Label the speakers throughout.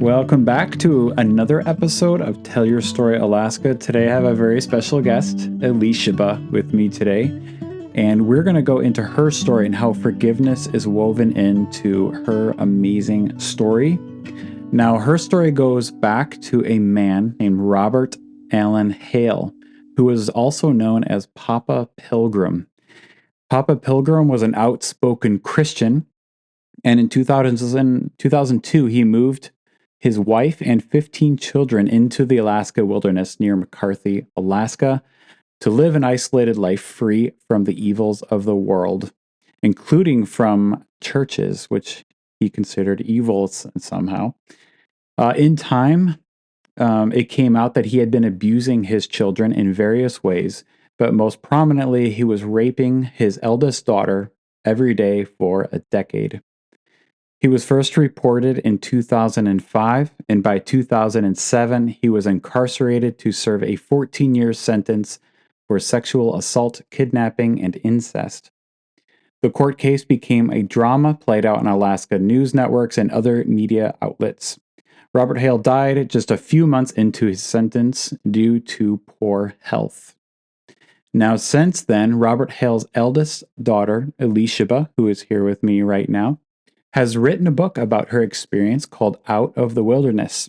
Speaker 1: Welcome back to another episode of Tell Your Story Alaska. Today I have a very special guest, Elishaba, with me today. And we're going to go into her story and how forgiveness is woven into her amazing story. Now, her story goes back to a man named Robert Allen Hale, who was also known as Papa Pilgrim. Papa Pilgrim was an outspoken Christian, and in 2002, he moved his wife and 15 children into the Alaska wilderness near McCarthy, Alaska, to live an isolated life free from the evils of the world, including from churches, which he considered evil somehow. In time, it came out that he had been abusing his children in various ways, but most prominently, he was raping his eldest daughter every day for a decade. He was first reported in 2005, and by 2007, he was incarcerated to serve a 14-year sentence for sexual assault, kidnapping, and incest. The court case became a drama played out on Alaska news networks and other media outlets. Robert Hale died just a few months into his sentence due to poor health. Now, since then, Robert Hale's eldest daughter, Elishaba, who is here with me right now, has written a book about her experience called Out of the Wilderness,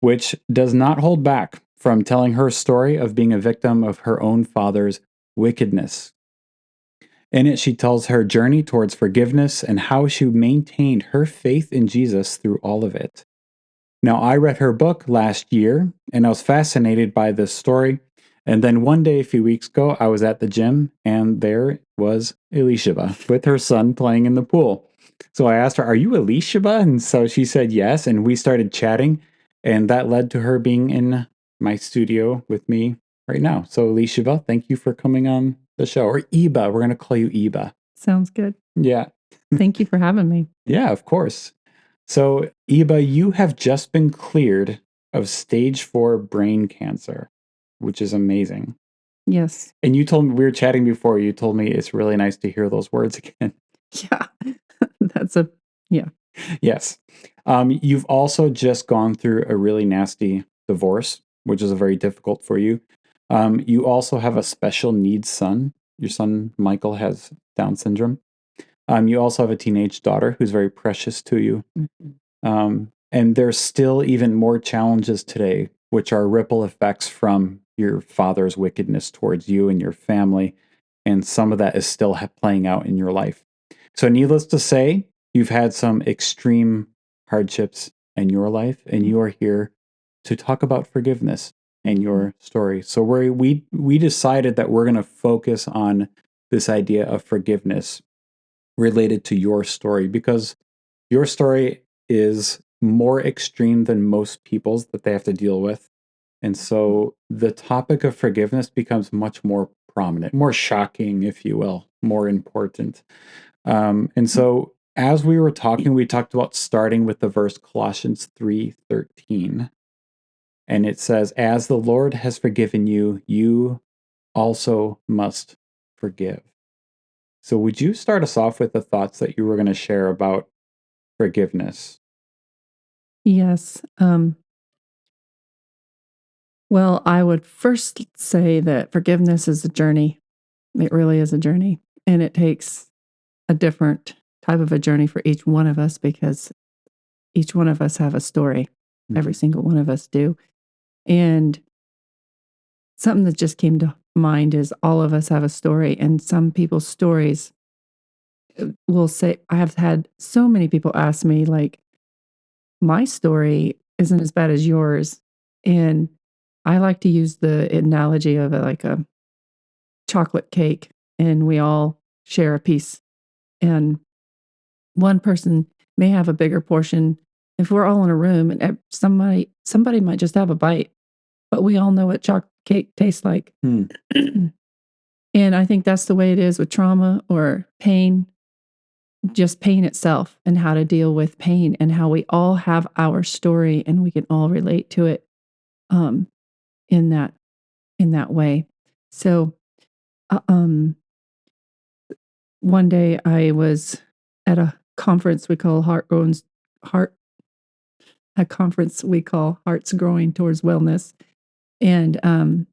Speaker 1: which does not hold back from telling her story of being a victim of her own father's wickedness. In it, she tells her journey towards forgiveness and how she maintained her faith in Jesus through all of it. Now, I read her book last year, and I was fascinated by this story. And then one day, a few weeks ago, I was at the gym, and there was Elishaba with her son playing in the pool. So I asked her, "Are you Elishaba?" And so she said yes, and we started chatting, and that led to her being in my studio with me right now. So Elishaba, thank you for coming on the show. Or Iba, we're going to call you Iba.
Speaker 2: Sounds good.
Speaker 1: Yeah.
Speaker 2: Thank you for having me.
Speaker 1: Yeah, of course. So, Iba, you have just been cleared of stage 4 brain cancer, which is amazing.
Speaker 2: Yes.
Speaker 1: And you told me, we were chatting before, you told me it's really nice to hear those words again.
Speaker 2: Yeah. Yeah.
Speaker 1: Yes. You've also just gone through a really nasty divorce, which is very difficult for you. You also have a special needs son. Your son, Michael, has Down syndrome. You also have a teenage daughter who's very precious to you. And there's still even more challenges today, which are ripple effects from your father's wickedness towards you and your family. And some of that is still playing out in your life. So, needless to say, you've had some extreme hardships in your life, and you are here to talk about forgiveness and your story. So, we decided that we're going to focus on this idea of forgiveness related to your story, because your story is more extreme than most people's that they have to deal with. And so the topic of forgiveness becomes much more prominent, more shocking, if you will, more important. And so as we were talking, we talked about starting with the verse Colossians 3:13. And it says, "As the Lord has forgiven you, you also must forgive." So would you start us off with the thoughts that you were going to share about forgiveness?
Speaker 2: Yes. Well, I would first say that forgiveness is a journey. It really is a journey. And it takes a different type of a journey for each one of us because each one of us have a story. Every single one of us do. And something that just came to mind is all of us have a story, and some people's stories will say, I have had so many people ask me, like, my story isn't as bad as yours. And I like to use the analogy of like a chocolate cake, and we all share a piece. And one person may have a bigger portion. If we're all in a room and somebody might just have a bite, but we all know what chocolate cake tastes like. And I think that's the way it is with trauma or pain, just pain itself, and how to deal with pain, and how we all have our story and we can all relate to it in that way. So one day I was at a conference we call heart a conference we call Hearts Growing Towards Wellness. And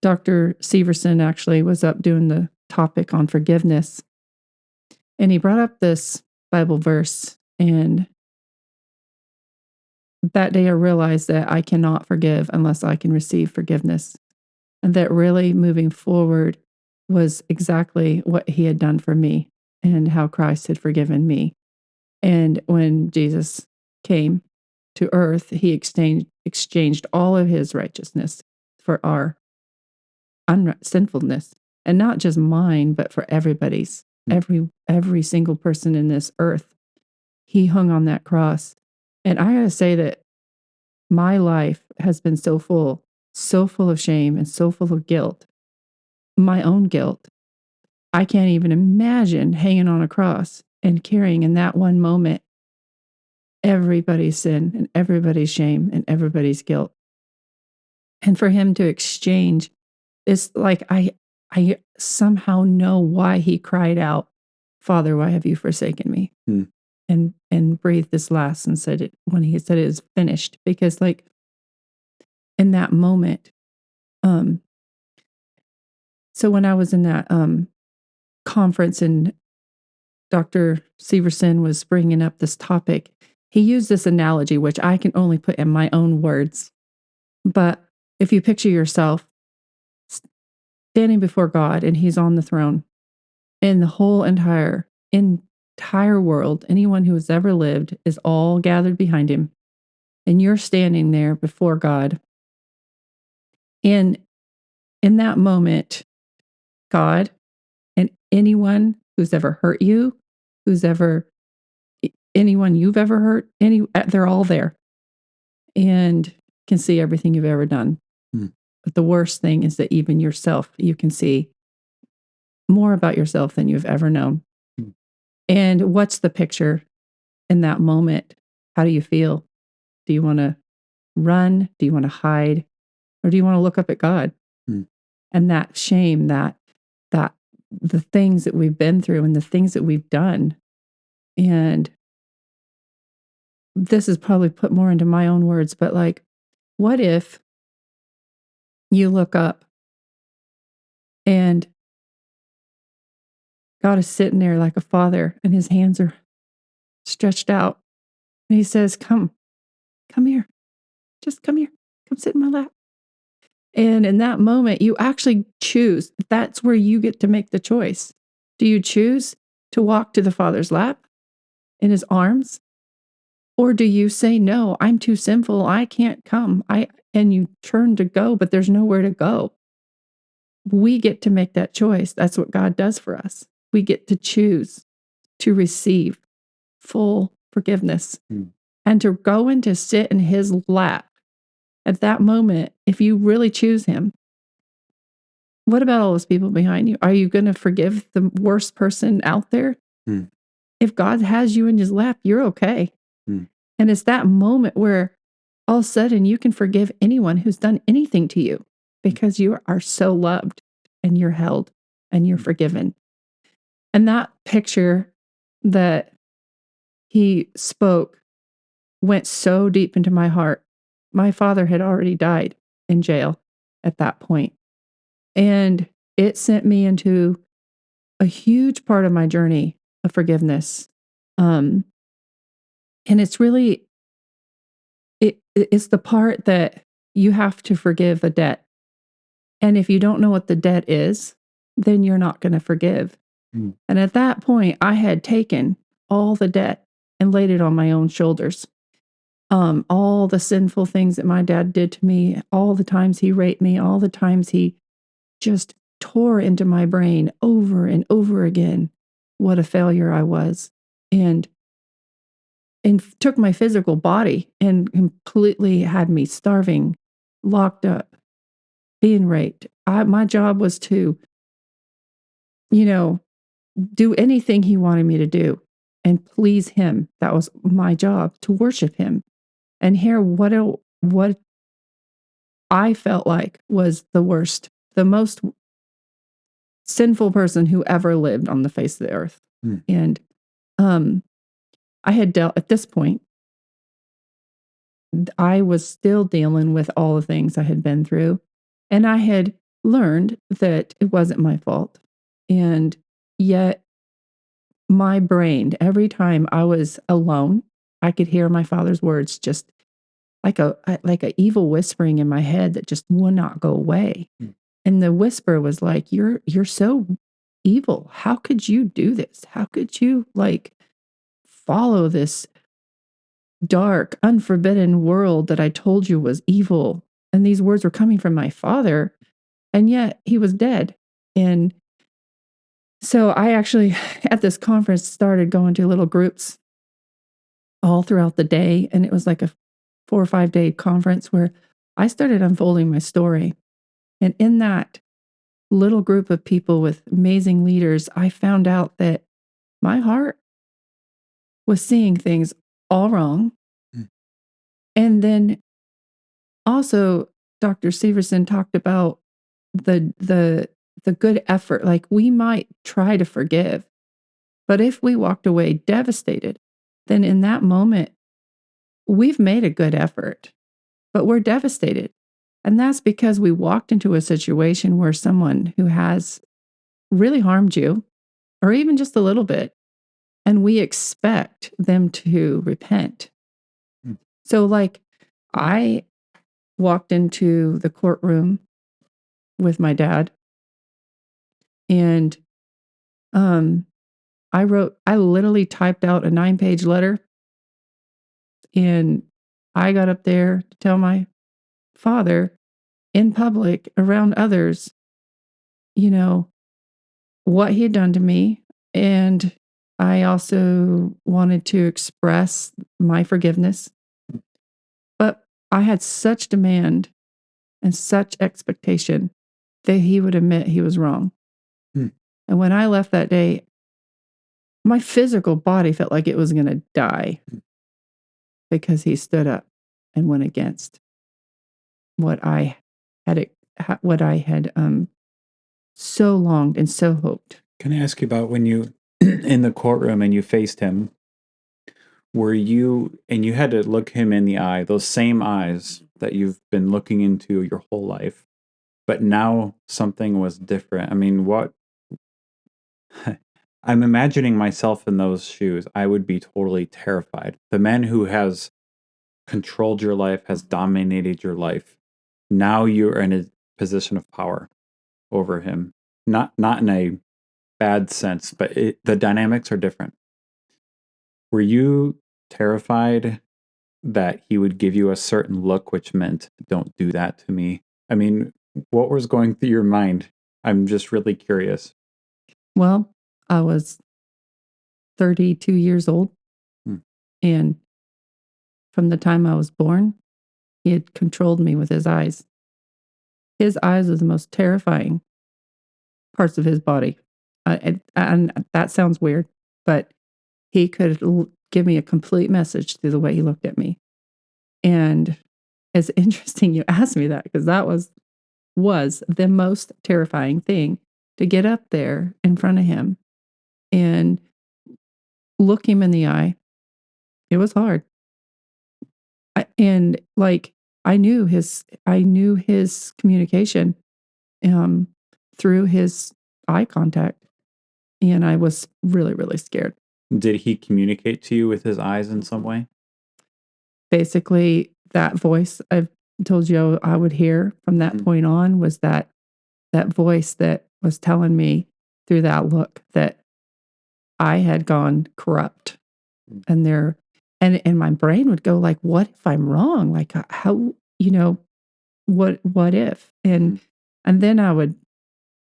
Speaker 2: Dr. Severson actually was up doing the topic on forgiveness. And he brought up this Bible verse. And that day I realized that I cannot forgive unless I can receive forgiveness. And that really moving forward was exactly what he had done for me and how Christ had forgiven me. And when Jesus came to earth, he exchanged all of his righteousness for our sinfulness, and not just mine, but for everybody's, every single person in this earth. He hung on that cross. And I gotta say that my life has been so full of shame and so full of guilt, my own guilt. I can't even imagine hanging on a cross and carrying in that one moment everybody's sin and everybody's shame and everybody's guilt. And for him to exchange, it's like I somehow know why he cried out, "Father, why have you forsaken me?" And breathed this last and said it when he said it is finished. Because like in that moment, so when I was in that conference and Dr. Severson was bringing up this topic, he used this analogy, which I can only put in my own words. But if you picture yourself standing before God and he's on the throne, and the whole entire world, anyone who has ever lived, is all gathered behind him, and you're standing there before God. And in that moment, God and anyone who's ever hurt you, anyone you've ever hurt, they're all there and can see everything you've ever done. But the worst thing is that even yourself, you can see more about yourself than you've ever known. And what's the picture in that moment? How do you feel? Do you want to run? Do you want to hide? Or do you want to look up at God? And that shame, that the things that we've been through and the things that we've done. And this is probably put more into my own words, but like, what if you look up and God is sitting there like a father and his hands are stretched out. And he says, come here. Just come here. Come sit in my lap. And in that moment, you actually choose. That's where you get to make the choice. Do you choose to walk to the Father's lap in his arms? Or do you say, no, I'm too sinful. I can't come. And you turn to go, but there's nowhere to go. We get to make that choice. That's what God does for us. We get to choose to receive full forgiveness and to go and to sit in his lap. At that moment, if you really choose him, what about all those people behind you? Are you going to forgive the worst person out there? If God has you in his lap, you're okay. And it's that moment where all of a sudden you can forgive anyone who's done anything to you because you are so loved and you're held and you're forgiven. And that picture that he spoke went so deep into my heart. My father had already died in jail at that point. And it sent me into a huge part of my journey of forgiveness. And it's really, it's the part that you have to forgive a debt. And if you don't know what the debt is, then you're not going to forgive. And at that point, I had taken all the debt and laid it on my own shoulders. All the sinful things that my dad did to me, all the times he raped me, all the times he just tore into my brain over and over again what a failure I was. And took my physical body and completely had me starving, locked up, being raped. My job was to, do anything he wanted me to do and please him. That was my job, to worship him and hear what I felt like was the worst, the most sinful person who ever lived on the face of the earth. And I had dealt at this point, I was still dealing with all the things I had been through. And I had learned that it wasn't my fault. And yet, my brain, every time I was alone, I could hear my father's words just like a evil whispering in my head that just would not go away.
Speaker 1: Mm.
Speaker 2: And the whisper was like, you're so evil. How could you do this? How could you like follow this dark, unforbidden world that I told you was evil? And these words were coming from my father, and yet he was dead. And so I actually, at this conference, started going to little groups all throughout the day. And it was like a 4 or 5 day conference where I started unfolding my story. And in that little group of people with amazing leaders, I found out that my heart was seeing things all wrong.
Speaker 1: Mm.
Speaker 2: And then also, Dr. Severson talked about the good effort. Like we might try to forgive, but if we walked away devastated, then in that moment, we've made a good effort, but we're devastated. And that's because we walked into a situation where someone who has really harmed you, or even just a little bit, and we expect them to repent.
Speaker 1: Mm.
Speaker 2: So, like, I walked into the courtroom with my dad, and um, I literally typed out a 9 page letter, and I got up there to tell my father in public around others, you know, what he had done to me. And I also wanted to express my forgiveness. But I had such demand and such expectation that he would admit he was wrong.
Speaker 1: Hmm.
Speaker 2: And when I left that day, my physical body felt like it was going to die because he stood up and went against what I had, what I had so longed and so hoped.
Speaker 1: Can I ask you about when you in the courtroom and you faced him? Were you and you had to look him in the eye, those same eyes that you've been looking into your whole life, but now something was different. I mean, what I'm imagining myself in those shoes. I would be totally terrified. The man who has controlled your life, has dominated your life. Now you're in a position of power over him. Not in a bad sense, but the dynamics are different. Were you terrified that he would give you a certain look, which meant, don't do that to me? I mean, what was going through your mind? I'm just really curious.
Speaker 2: Well, I was 32 years old.
Speaker 1: Hmm.
Speaker 2: And from the time I was born, he had controlled me with his eyes. His eyes are the most terrifying parts of his body. And that sounds weird, but he could give me a complete message through the way he looked at me. And it's interesting you asked me that because that was the most terrifying thing, to get up there in front of him and look him in the eye. It was hard. And like I knew his communication um, through his eye contact, and I was really, really scared.
Speaker 1: Did he communicate to you with his eyes in some way?
Speaker 2: Basically, that voice I've told you I would hear from that
Speaker 1: Mhm.
Speaker 2: point on was that voice that was telling me through that look that I had gone corrupt,
Speaker 1: Mm.
Speaker 2: and and my brain would go like, what if I'm wrong? Like how, what if?
Speaker 1: Mhm.
Speaker 2: And then I would,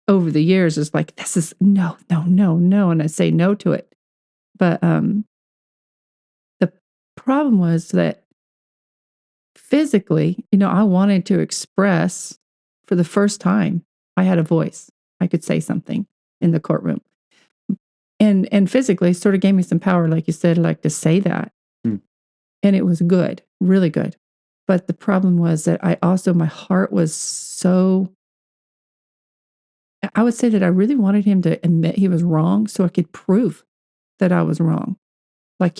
Speaker 2: over the years, is like, this is no, no, no, no, and I say no to it. But the problem was that physically, I wanted to express for the first time. I had a voice. I could say something in the courtroom. And physically sort of gave me some power, like you said, like to say that.
Speaker 1: Mm.
Speaker 2: And it was good, really good. But the problem was that my heart was so, I would say that I really wanted him to admit he was wrong so I could prove that I was wrong. like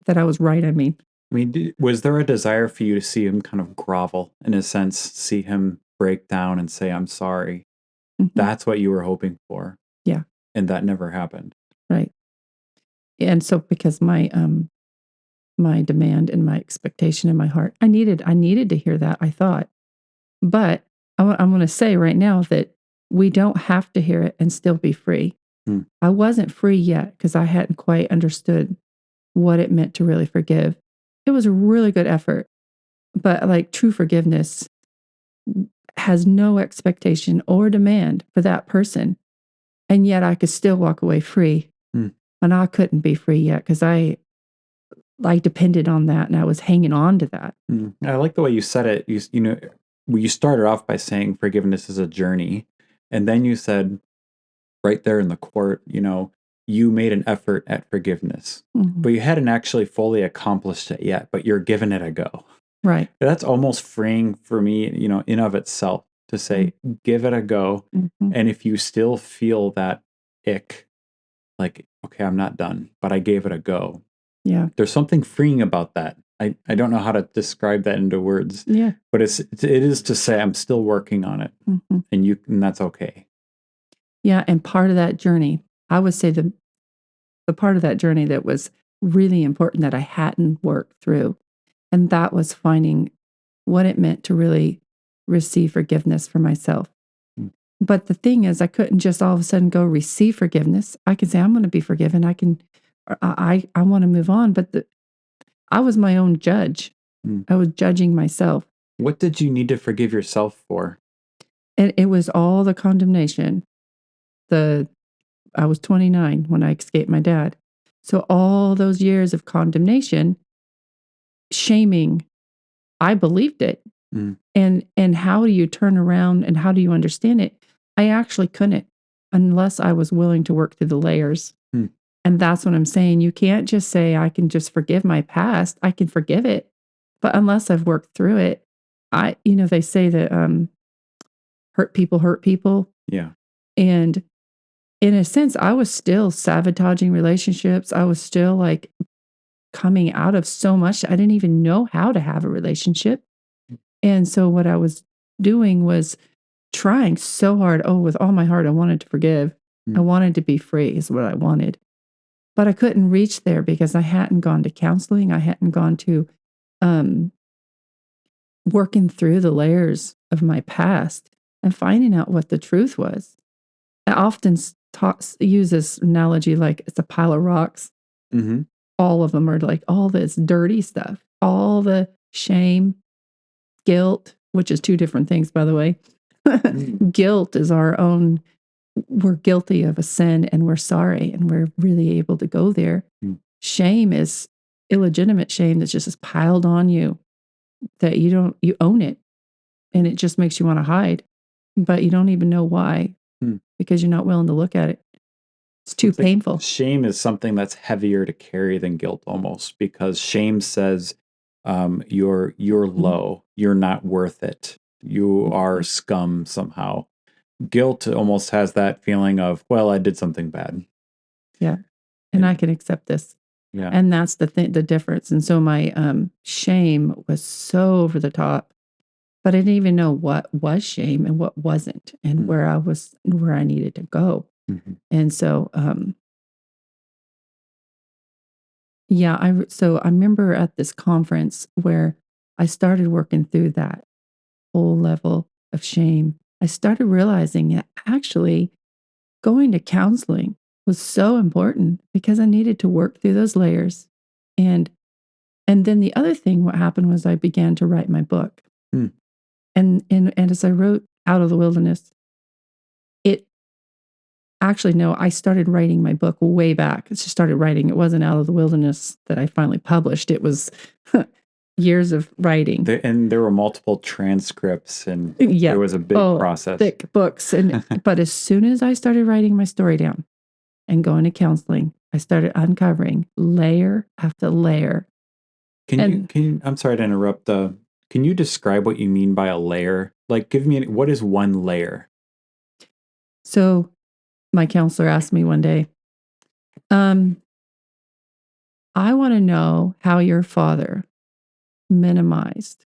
Speaker 2: that I was right. I mean,
Speaker 1: I mean, was there a desire for you to see him kind of grovel, in a sense, see him break down and say, I'm sorry?
Speaker 2: mhm,
Speaker 1: That's what you were hoping for.
Speaker 2: yeah,
Speaker 1: And that never happened.
Speaker 2: right. And so because my demand and my expectation in my heart, I needed to hear that, I thought. But I'm going to say right now that we don't have to hear it and still be free.
Speaker 1: Hmm.
Speaker 2: I wasn't free yet because I hadn't quite understood what it meant to really forgive. It was a really good effort, but like true forgiveness has no expectation or demand for that person. And yet I could still walk away free.
Speaker 1: Hmm.
Speaker 2: And I couldn't be free yet because I depended on that and I was hanging on to that.
Speaker 1: I like the way you said it. You started off by saying forgiveness is a journey. And then you said right there in the court, you made an effort at forgiveness,
Speaker 2: Mhm.
Speaker 1: but you hadn't actually fully accomplished it yet, but you're giving it a go.
Speaker 2: Right.
Speaker 1: That's almost freeing for me, in of itself to say, give it a go.
Speaker 2: Mhm.
Speaker 1: And if you still feel that ick, like, okay, I'm not done, but I gave it a go.
Speaker 2: Yeah.
Speaker 1: There's something freeing about that. I don't know how to describe that into words,
Speaker 2: Yeah.
Speaker 1: but it is to say I'm still working on it,
Speaker 2: Mhm.
Speaker 1: and that's okay.
Speaker 2: Yeah. And part of that journey, I would say the part of that journey that was really important that I hadn't worked through, and that was finding what it meant to really receive forgiveness for myself.
Speaker 1: Mm.
Speaker 2: But the thing is, I couldn't just all of a sudden go receive forgiveness. I can say, I'm going to be forgiven. I want to move on. But I was my own judge.
Speaker 1: Mm.
Speaker 2: I was judging myself.
Speaker 1: What did you need to forgive yourself for?
Speaker 2: And it was all the condemnation. I was 29 when I escaped my dad. So all those years of condemnation, shaming, I believed it.
Speaker 1: Mm.
Speaker 2: And how do you turn around and how do you understand it? I actually couldn't unless I was willing to work through the layers.
Speaker 1: Mm.
Speaker 2: And that's what I'm saying. You can't just say I can just forgive my past. I can forgive it, but unless I've worked through it, they say that hurt people hurt people,
Speaker 1: Yeah.
Speaker 2: and in a sense, I was still sabotaging relationships. I was still like coming out of so much. I didn't even know how to have a relationship. And so what I was doing was trying so hard. Oh, with all my heart, I wanted to forgive. I
Speaker 1: Mm.
Speaker 2: wanted to be free, is what I wanted. But I couldn't reach there because I hadn't gone to counseling. I hadn't gone to um, working through the layers of my past and finding out what the truth was. I often use this analogy like it's a pile of rocks.
Speaker 1: Mm-hmm.
Speaker 2: All of them are like all this dirty stuff, all the shame, guilt, which is two different things, by the way. Guilt is our own, we're guilty of a sin and we're sorry and we're really able to go there.
Speaker 1: Mm.
Speaker 2: Shame is illegitimate shame that's just piled on you that you own it and it just makes you want to hide, but you don't even know why because you're not willing to look at it. It's too
Speaker 1: It's like
Speaker 2: painful.
Speaker 1: shame is something that's heavier to carry than guilt, almost, because shame says you're low, you're not worth it, you are scum somehow. Guilt almost has that feeling of, well, I did something bad.
Speaker 2: Yeah. And I can accept this.
Speaker 1: Yeah.
Speaker 2: And that's the difference. And so my shame was so over the top, but I didn't even know what was shame and what wasn't, and where I needed to go.
Speaker 1: Mm-hmm.
Speaker 2: And so, yeah, I remember at this conference where I started working through that whole level of shame. I started realizing that actually going to counseling was so important because I needed to work through those layers. And then the other thing, what happened was I began to write my book.
Speaker 1: Mm.
Speaker 2: And as I wrote Out of the Wilderness, it actually, no, I started writing my book way back. I just started writing. It wasn't Out of the Wilderness that I finally published. It was years of writing.
Speaker 1: And there were multiple transcripts, and
Speaker 2: Yeah.
Speaker 1: there was a big process.
Speaker 2: Thick books. But as soon as I started writing my story down and going to counseling, I started uncovering layer after layer.
Speaker 1: Can you, I'm sorry to interrupt. Can you describe what you mean by a layer? Like, what is one layer?
Speaker 2: So my counselor asked me one day, I want to know how your father minimized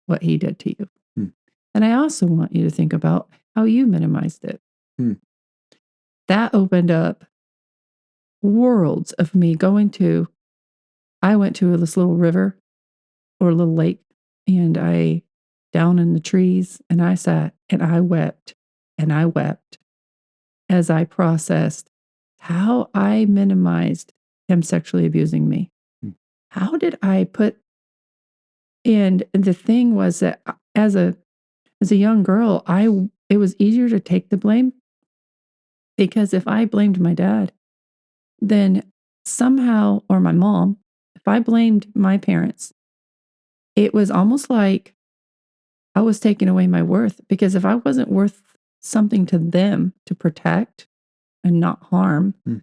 Speaker 2: what he did to you.
Speaker 1: Hmm.
Speaker 2: And I also want you to think about how you minimized it.
Speaker 1: Hmm.
Speaker 2: That opened up worlds of me I went to this little river or a little lake, and I down in the trees, and I sat and I wept as I processed how I minimized him sexually abusing me.
Speaker 1: Hmm.
Speaker 2: How did I put and the thing was that as a young girl, it was easier to take the blame because if I blamed my dad, then somehow or my mom, if I blamed my parents, it was almost like I was taking away my worth because if I wasn't worth something to them to protect and not harm,
Speaker 1: Hmm.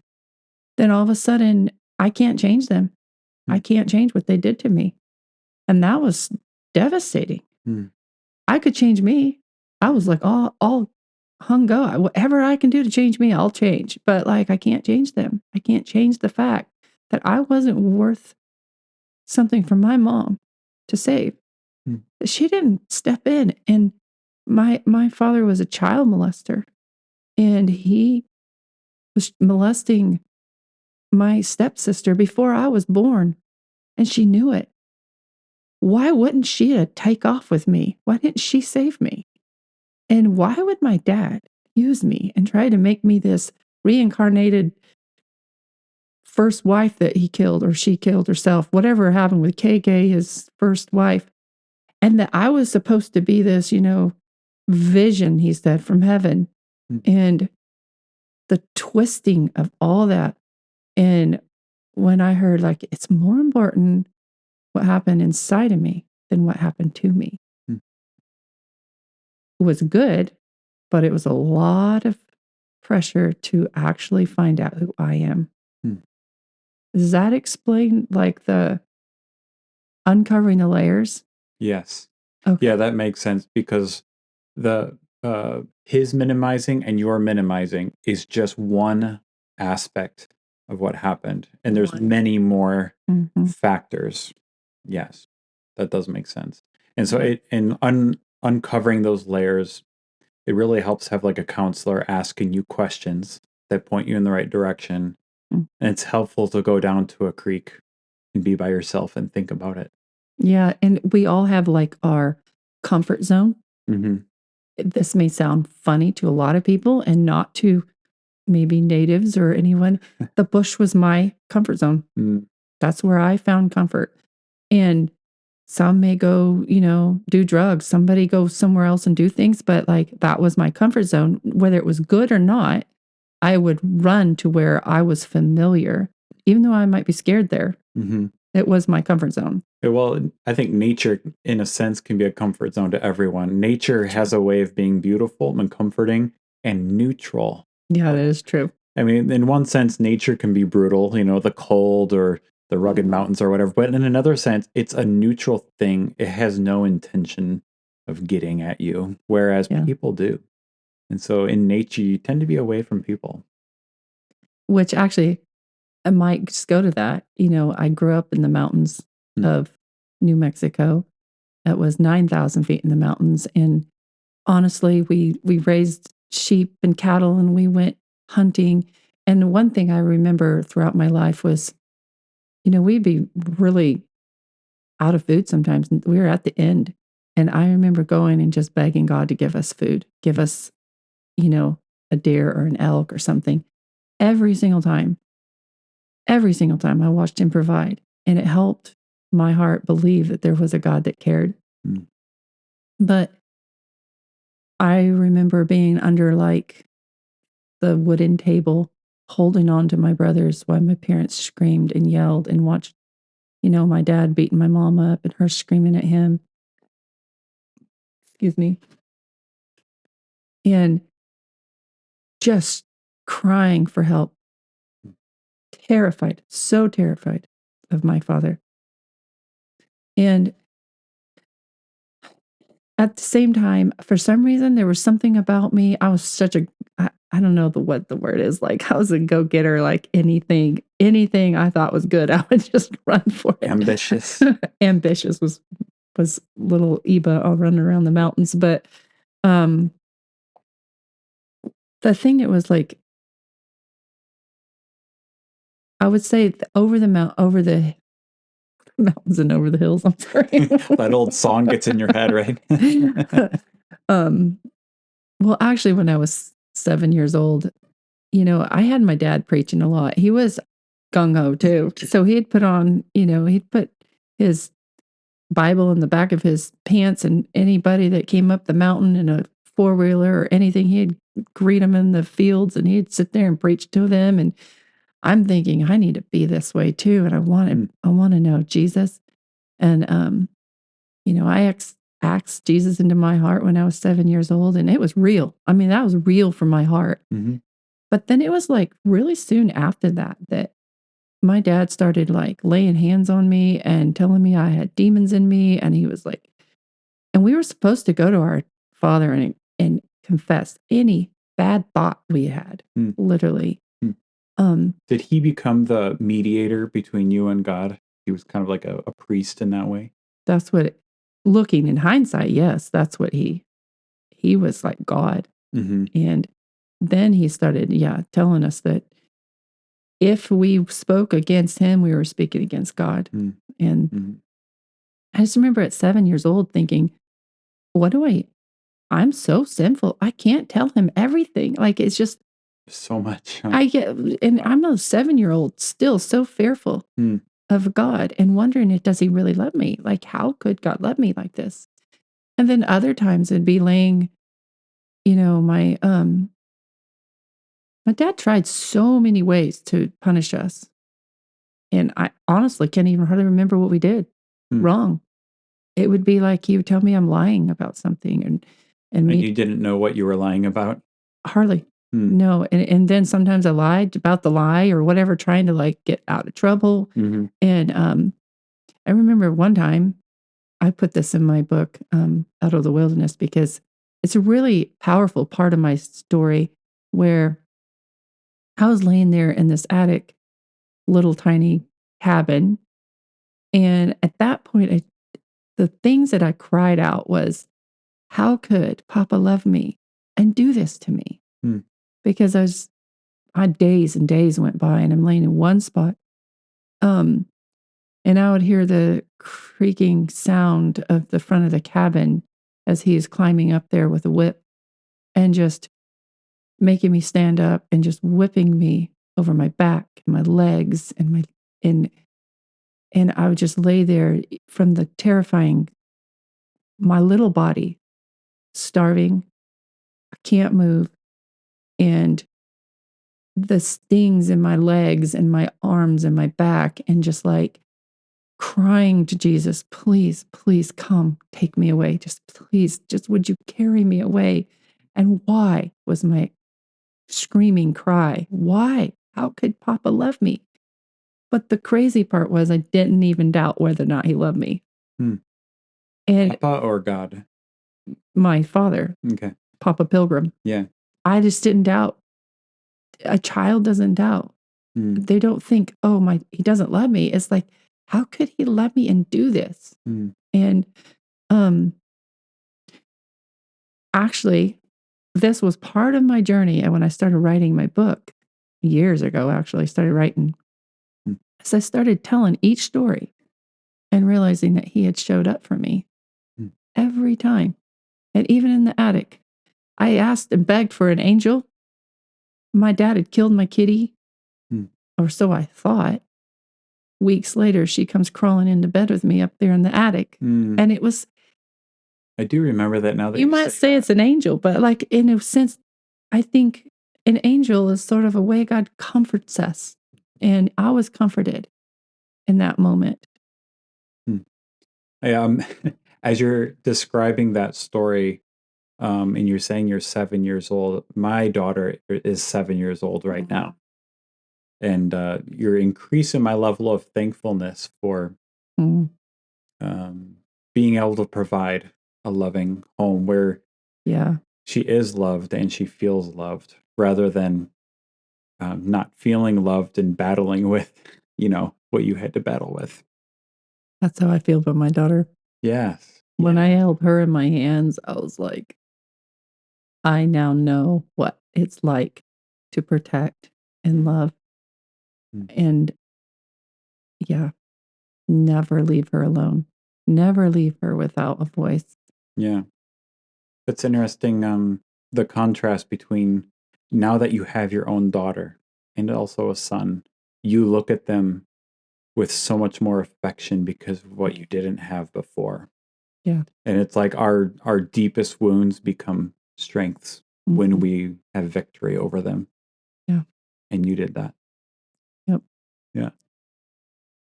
Speaker 2: then all of a sudden I can't change them. I can't change what they did to me. And that was devastating.
Speaker 1: Hmm.
Speaker 2: I could change me. I was like, all hung go. Whatever I can do to change me, I'll change. But like, I can't change them. I can't change the fact that I wasn't worth something from my mom to save.
Speaker 1: Hmm.
Speaker 2: She didn't step in. And my father was a child molester, and he was molesting my stepsister before I was born, and she knew it. Why wouldn't she take off with me? Why didn't she save me? And why would my dad use me and try to make me this reincarnated first wife that he killed or she killed herself, whatever happened with KK, his first wife, and that I was supposed to be this, vision, he said, from heaven.
Speaker 1: Hmm.
Speaker 2: And the twisting of all that. And when I heard, like, it's more important what happened inside of me than what happened to me.
Speaker 1: Hmm.
Speaker 2: It was good, but it was a lot of pressure to actually find out who I am.
Speaker 1: Hmm.
Speaker 2: Does that explain like the uncovering the layers?
Speaker 1: Yes.
Speaker 2: Okay.
Speaker 1: Yeah, that makes sense because the his minimizing and your minimizing is just one aspect of what happened, and there's
Speaker 2: One.
Speaker 1: many more
Speaker 2: Mm-hmm.
Speaker 1: factors. Yes, that does make sense. And so
Speaker 2: Yeah.
Speaker 1: uncovering those layers, it really helps have like a counselor asking you questions that point you in the right direction.
Speaker 2: Mm.
Speaker 1: And it's helpful to go down to a creek and be by yourself and think about it.
Speaker 2: Yeah. And we all have like our comfort zone.
Speaker 1: Mm-hmm.
Speaker 2: This may sound funny to a lot of people and not to maybe natives or anyone. The bush was my comfort zone.
Speaker 1: Mm.
Speaker 2: That's where I found comfort. And some may go, do drugs. Somebody go somewhere else and do things. But like that was my comfort zone. Whether it was good or not, I would run to where I was familiar, even though I might be scared there.
Speaker 1: Mm-hmm.
Speaker 2: It was my comfort zone.
Speaker 1: Well, I think nature, in a sense, can be a comfort zone to everyone. Nature has a way of being beautiful and comforting and neutral.
Speaker 2: Yeah, that is true.
Speaker 1: I mean, in one sense, nature can be brutal, the cold or the rugged mountains or whatever. But in another sense, it's a neutral thing. It has no intention of getting at you, whereas
Speaker 2: Yeah.
Speaker 1: people do. And so in nature, you tend to be away from people.
Speaker 2: Which actually, I might just go to that. I grew up in the mountains of New Mexico. It was 9,000 feet in the mountains. And honestly, we raised sheep and cattle and we went hunting. And one thing I remember throughout my life was, we'd be really out of food sometimes. We were at the end. And I remember going and just begging God to give us food, give us, a deer or an elk or something. Every single time I watched him provide. And it helped my heart believe that there was a God that cared.
Speaker 1: Mm.
Speaker 2: But I remember being under like the wooden table, holding on to my brothers while my parents screamed and yelled and watched, my dad beating my mom up and her screaming at him. Excuse me. And just crying for help. Terrified, so terrified of my father. And at the same time, for some reason, there was something about me. I was I don't know what the word is. Like I was a go-getter, like anything I thought was good, I would just run for it.
Speaker 1: Ambitious.
Speaker 2: Ambitious was little Eba all running around the mountains. But the thing that was like, I would say over the mountains and over the hills. I'm sorry.
Speaker 1: That old song gets in your head, right?
Speaker 2: Well, actually, when I was 7 years old, I had my dad preaching a lot. He was gung ho too. So he'd put his Bible in the back of his pants, and anybody that came up the mountain in a four-wheeler or anything, he'd greet them in the fields and he'd sit there and preach to them. And I'm thinking, I need to be this way too. And I want to know Jesus. And, I asked Jesus into my heart when I was 7 years old, and it was real. I mean, that was real for my heart.
Speaker 1: Mm-hmm.
Speaker 2: But then it was like really soon after that my dad started like laying hands on me and telling me I had demons in me. And he was like, and we were supposed to go to our father and confess any bad thought we had, literally.
Speaker 1: Did he become the mediator between you and God? He was kind of like a priest in that way.
Speaker 2: That's what, looking in hindsight, yes, that's what he was like God.
Speaker 1: Mm-hmm.
Speaker 2: And then he started, telling us that if we spoke against him, we were speaking against God.
Speaker 1: Mm-hmm.
Speaker 2: And I just remember at 7 years old thinking, I'm so sinful. I can't tell him everything. Like, it's just
Speaker 1: so much. Huh?
Speaker 2: And I'm a 7-year-old still so fearful of God and wondering, does he really love me? Like, how could God love me like this? And then other times it'd be laying, my dad tried so many ways to punish us. And I honestly can't even hardly remember what we did wrong. It would be like he would tell me I'm lying about something, and
Speaker 1: you didn't know what you were lying about?
Speaker 2: Hardly. No. And then sometimes I lied about the lie or whatever, trying to like get out of trouble.
Speaker 1: Mm-hmm.
Speaker 2: And I remember one time I put this in my book, Out of the Wilderness, because it's a really powerful part of my story where I was laying there in this attic, little tiny cabin. And at that point, the things that I cried out was, how could Papa love me and do this to me? Because days and days went by and I'm laying in one spot. And I would hear the creaking sound of the front of the cabin as he is climbing up there with a whip and just making me stand up and just whipping me over my back and my legs and I would just lay there from the terrifying, my little body starving. I can't move. And the stings in my legs and my arms and my back, and just like crying to Jesus, please, please come take me away. Just please, just would you carry me away? And why was my screaming cry? Why? How could Papa love me? But the crazy part was I didn't even doubt whether or not he loved me. And
Speaker 1: Papa or God?
Speaker 2: My father.
Speaker 1: Okay.
Speaker 2: Papa Pilgrim.
Speaker 1: Yeah.
Speaker 2: I just didn't doubt. A child doesn't doubt. They don't think, he doesn't love me. It's like, how could he love me and do this? And actually, this was part of my journey. And when I started writing my book years ago, actually, I started writing. So I started telling each story and realizing that he had showed up for me every time. And even in the attic, I asked and begged for an angel. My dad had killed my kitty, or so I thought. Weeks later, she comes crawling into bed with me up there in the attic. And it was...
Speaker 1: I do remember that now that
Speaker 2: you might say it's an angel, but like in a sense, I think an angel is sort of a way God comforts us. And I was comforted in that moment.
Speaker 1: As you're describing that story, and you're saying you're 7 years old, my daughter is 7 years old right now. And you're increasing my level of thankfulness for being able to provide a loving home where she is loved and she feels loved. rather than not feeling loved and battling with, what you had to battle with.
Speaker 2: That's how I feel about my daughter.
Speaker 1: Yes.
Speaker 2: When I held her in my hands, I was like, I now know what it's like to protect and love.
Speaker 1: Mm.
Speaker 2: And yeah, never leave her alone. Never leave her without a voice.
Speaker 1: Yeah. It's interesting, the contrast between now that you have your own daughter and also a son, you look at them with so much more affection because of what you didn't have before.
Speaker 2: Yeah.
Speaker 1: And it's like our deepest wounds become strengths when
Speaker 2: Mhm.
Speaker 1: we have victory over them.
Speaker 2: Yeah.
Speaker 1: And you did that.
Speaker 2: Yep.
Speaker 1: Yeah.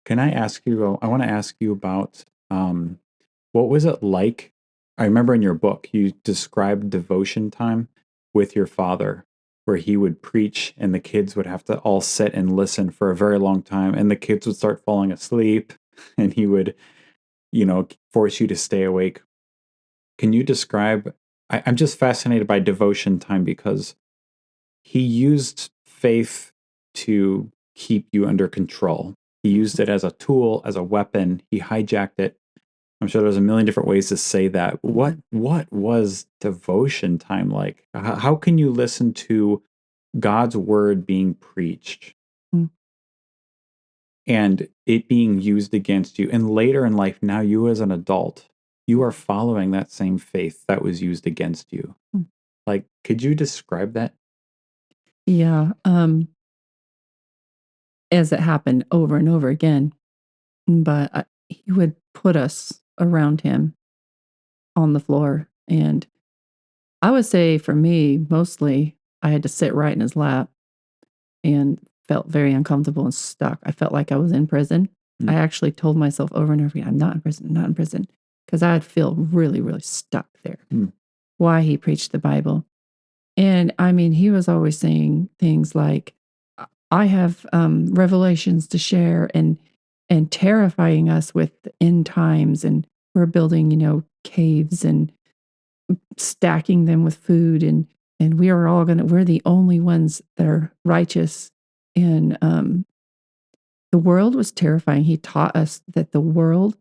Speaker 1: Can I ask you, I want to ask you about what was it like? I remember in your book, you described devotion time with your father, where he would preach and the kids would have to all sit and listen for a very long time. And the kids would start falling asleep and he would, force you to stay awake. Can you describe? I'm just fascinated by devotion time because he used faith to keep you under control. He used it as a tool, as a weapon. He hijacked it. I'm sure there's a million different ways to say that. What was devotion time like? How can you listen to God's word being preached
Speaker 2: Mm.
Speaker 1: and it being used against you? And later in life, now you as an adult, you are following that same faith that was used against you.
Speaker 2: Mm.
Speaker 1: Like, could you describe that?
Speaker 2: Yeah. As it happened over and over again. But he would put us around him on the floor. And I would say for me, mostly I had to sit right in his lap and felt very uncomfortable and stuck. I felt like I was in prison. I
Speaker 1: Mm.
Speaker 2: actually told myself over and over again, I'm not in prison, I'm not in prison, because I'd feel really, really stuck there.
Speaker 1: Mm.
Speaker 2: Why he preached the Bible. And I mean, he was always saying things like, I have revelations to share and terrifying us with the end times. And we're building, caves and stacking them with food. And we are all we're the only ones that are righteous. And the world was terrifying. He taught us that the world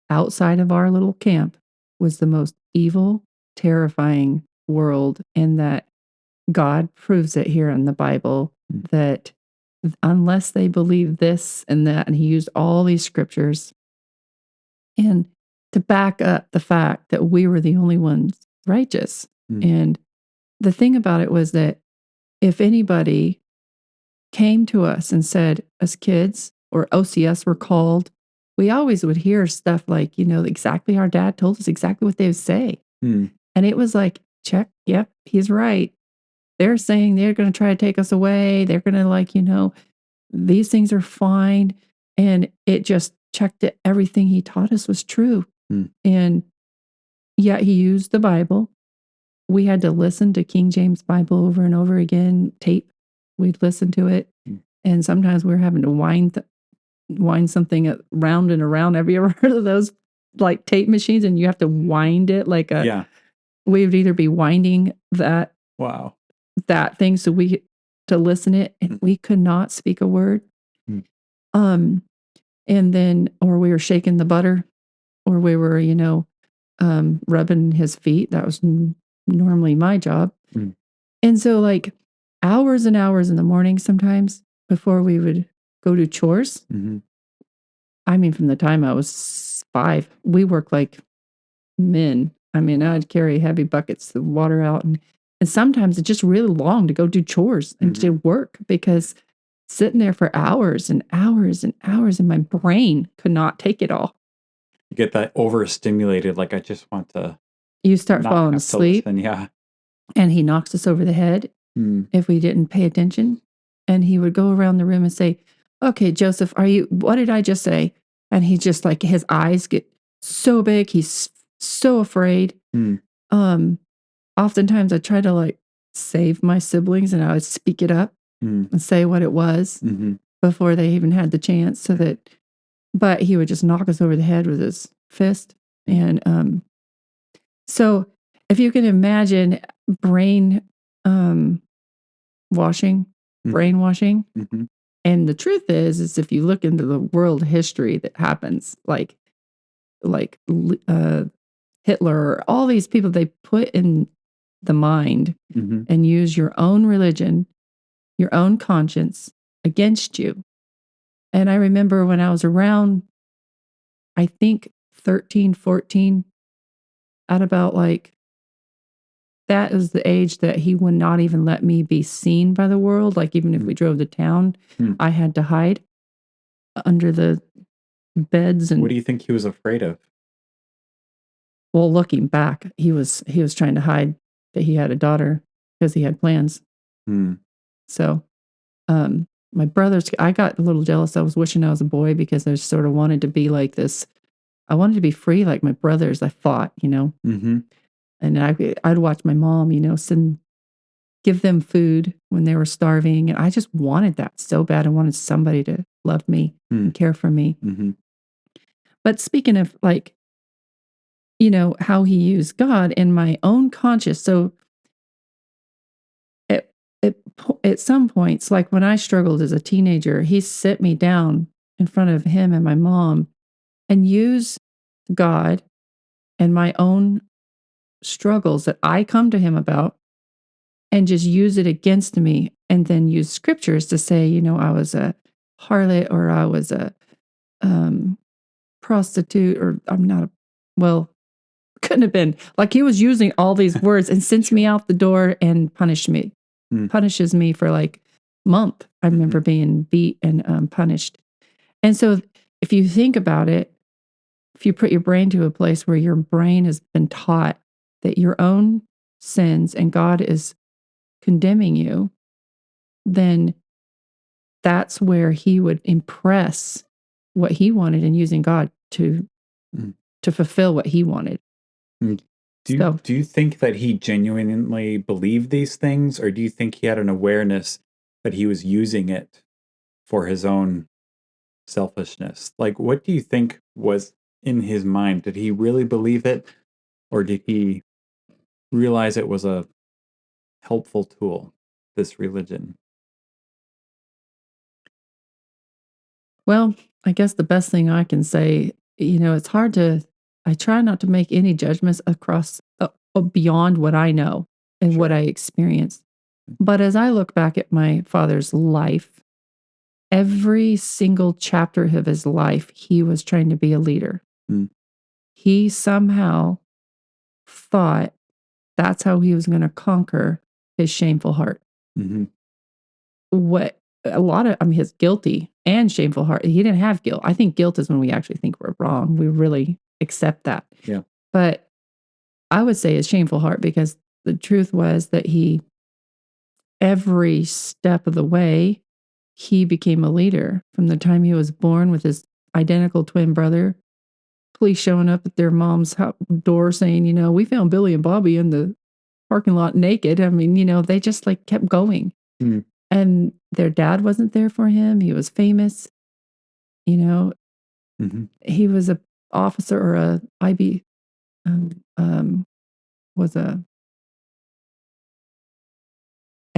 Speaker 2: outside of our little camp was the most evil, terrifying world, and that God proves it here in the Bible that unless they believe this and that, and he used all these scriptures and to back up the fact that we were the only ones righteous.
Speaker 1: Mm.
Speaker 2: And the thing about it was that if anybody came to us and said, as kids or OCS were called, we always would hear stuff like, exactly our dad told us exactly what they would say.
Speaker 1: Mm.
Speaker 2: And it was like, check, yep, he's right. They're saying they're going to try to take us away. They're going to these things are fine. And it just checked that everything he taught us was true.
Speaker 1: Mm.
Speaker 2: And yet he used the Bible. We had to listen to King James Bible over and over again, tape. We'd listen to it.
Speaker 1: Mm.
Speaker 2: And sometimes we were having to wind something around and around. Have you ever heard of those like tape machines and you have to wind it
Speaker 1: Yeah.
Speaker 2: we would either be winding
Speaker 1: Wow.
Speaker 2: that thing so we to listen it and we could not speak a word.
Speaker 1: Mm.
Speaker 2: And then or we were shaking the butter or we were rubbing his feet. That was normally my job.
Speaker 1: Mm.
Speaker 2: And so like hours and hours in the morning sometimes before we would go do chores.
Speaker 1: Mm-hmm.
Speaker 2: I mean, from the time I was 5, we worked like men. I mean, I'd carry heavy buckets of water out and sometimes it's just really long to go do chores and to work because sitting there for hours and hours and hours and my brain could not take it all.
Speaker 1: You get that overstimulated, like I just want to
Speaker 2: You start
Speaker 1: not
Speaker 2: falling
Speaker 1: have to
Speaker 2: asleep
Speaker 1: listen. Yeah.
Speaker 2: and he knocks us over the head
Speaker 1: Mm.
Speaker 2: if we didn't pay attention. And he would go around the room and say, okay, Joseph, what did I just say? And he just like, his eyes get so big. He's so afraid.
Speaker 1: Mm.
Speaker 2: Oftentimes I try to like save my siblings and I would speak it up and say what it was before they even had the chance but he would just knock us over the head with his fist. And so if you can imagine brain washing, brainwashing.
Speaker 1: Mm-hmm.
Speaker 2: And the truth is if you look into the world history that happens, like Hitler, all these people they put in the mind
Speaker 1: Mm-hmm.
Speaker 2: and use your own religion, your own conscience against you. And I remember when I was around, I think 13, 14, at about like, that is the age that he would not even let me be seen by the world. Like even if we drove to town, I had to hide under the beds. And
Speaker 1: what do you think he was afraid of?
Speaker 2: well, looking back, he was trying to hide that he had a daughter because he had plans. So, my brothers, I got a little jealous. I was wishing I was a boy because I sort of wanted to be like this. I wanted to be free like my brothers. I fought,
Speaker 1: Mm-hmm.
Speaker 2: and I'd watch my mom, give them food when they were starving. And I just wanted that so bad. I wanted somebody to love me and care for me.
Speaker 1: Mm-hmm.
Speaker 2: But speaking of like, how he used God in my own conscience. So at, at some points, like when I struggled as a teenager, he sit me down in front of him and my mom and use God and my own struggles that I come to him about and just use it against me and then use scriptures to say, I was a harlot or I was a prostitute or I'm not well, couldn't have been. Like he was using all these words and sends me out the door and punishes me for like month. I remember being beat and punished. And so if you think about it, if you put your brain to a place where your brain has been taught that your own sins and God is condemning you, then that's where he would impress what he wanted and using God to fulfill what he wanted.
Speaker 1: Do you think that he genuinely believed these things, or do you think he had an awareness that he was using it for his own selfishness? Like, what do you think was in his mind? Did he really believe it, or did he realize it was a helpful tool, this religion?
Speaker 2: Well, I guess the best thing I can say, it's hard I try not to make any judgments across beyond what I know and what I experienced. But as I look back at my father's life, every single chapter of his life, he was trying to be a leader. He somehow thought that's how he was going to conquer his shameful heart. What his guilty and shameful heart, he didn't have guilt. I think guilt is when we actually think we're wrong. We really accept that.
Speaker 1: Yeah.
Speaker 2: But I would say his shameful heart, because the truth was that every step of the way, he became a leader from the time he was born with his identical twin brother. Police showing up at their mom's door saying, we found Billy and Bobby in the parking lot naked. I mean, they just like kept going. And their dad wasn't there for him. He was famous. He was a officer or a IB, was a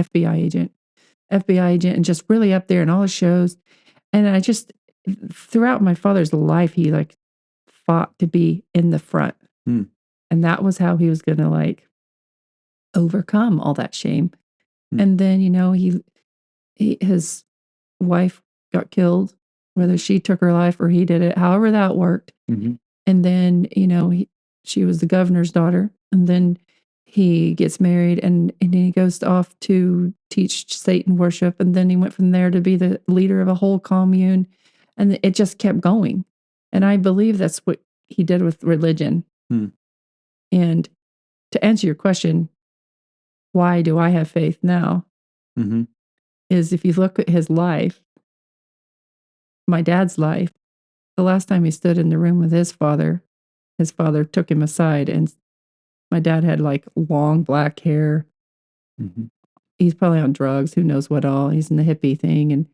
Speaker 2: FBI agent, and just really up there in all his shows. And I just, throughout my father's life, he like fought to be in the front. And that was how he was going to like overcome all that shame. And then, his wife got killed, whether she took her life or he did it, however that worked. And then, she was the governor's daughter. And then he gets married and he goes off to teach Satan worship. And then he went from there to be the leader of a whole commune. And it just kept going. And I believe that's what he did with religion. And to answer your question, why do I have faith now? Is if you look at his life, my dad's life, the last time he stood in the room with his father took him aside, and my dad had like long black hair. He's probably on drugs, who knows what all. He's in the hippie thing.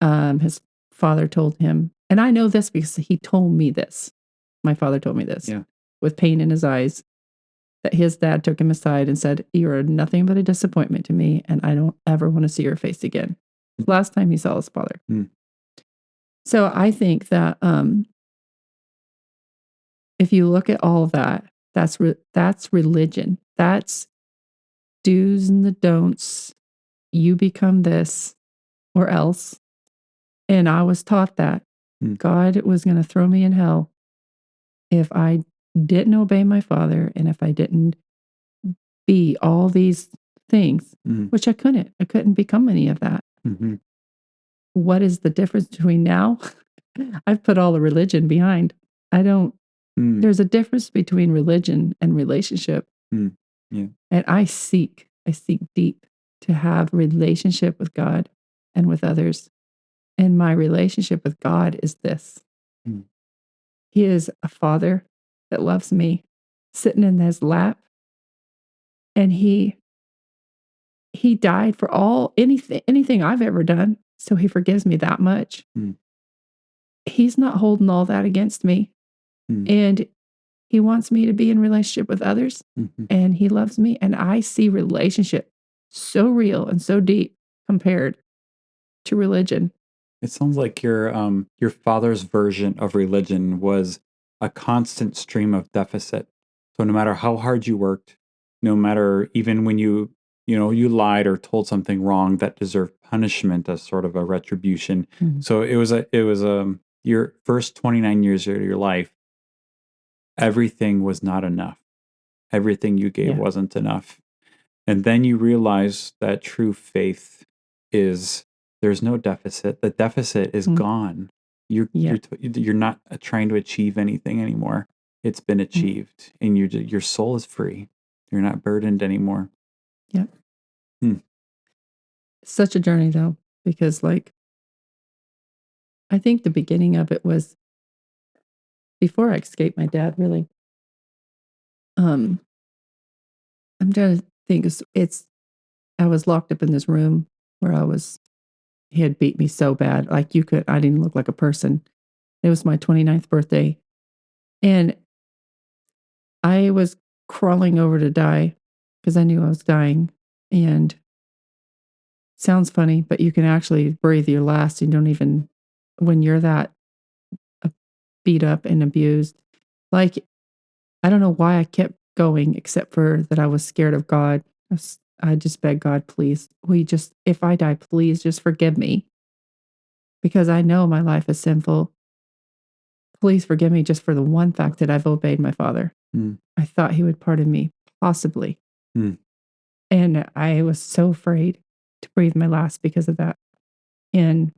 Speaker 2: And his father told him, and I know this because he told me this. My father told me this with pain in his eyes, that his dad took him aside and said, "You are nothing but a disappointment to me, and I don't ever want to see your face again." Last time he saw his father.
Speaker 1: Mm.
Speaker 2: So I think that if you look at all of that, that's religion. That's do's and the don'ts. You become this or else. And I was taught that God was going to throw me in hell if I didn't obey my father and if I didn't be all these things, which I couldn't. I couldn't become any of that.
Speaker 1: Mm-hmm.
Speaker 2: What is the difference between now? I've put all the religion behind. I don't. There's a difference between religion and relationship.
Speaker 1: Yeah.
Speaker 2: And I seek deep to have relationship with God and with others. And my relationship with God is this. He is a father that loves me, sitting in his lap. And he died for anything I've ever done. So he forgives me that much. He's not holding all that against me. And he wants me to be in relationship with others. And he loves me. And I see relationship so real and so deep compared to religion.
Speaker 1: It sounds like your father's version of religion was a constant stream of deficit. So no matter how hard you worked, no matter even when you lied or told something wrong that deserved punishment as sort of a retribution. So it was your first 29 years of your life, everything was not enough. Everything you gave wasn't enough. And then you realize that true faith is there's no deficit. The deficit is gone. You're not trying to achieve anything anymore. It's been achieved, and your soul is free. You're not burdened anymore.
Speaker 2: Yep. Such a journey though, because I think the beginning of it was before I escaped my dad. Really, I'm trying to think. I was locked up in this room where he had beat me so bad. I didn't look like a person. It was my 29th birthday. And I was crawling over to die because I knew I was dying. And sounds funny, but you can actually breathe your last. You don't even, when you're that beat up and abused. I don't know why I kept going, except for that I was scared of God. I just begged God, please, if I die, please just forgive me. Because I know my life is sinful. Please forgive me just for the one fact that I've obeyed my father. I thought he would pardon me, possibly. And I was so afraid to breathe my last because of that. And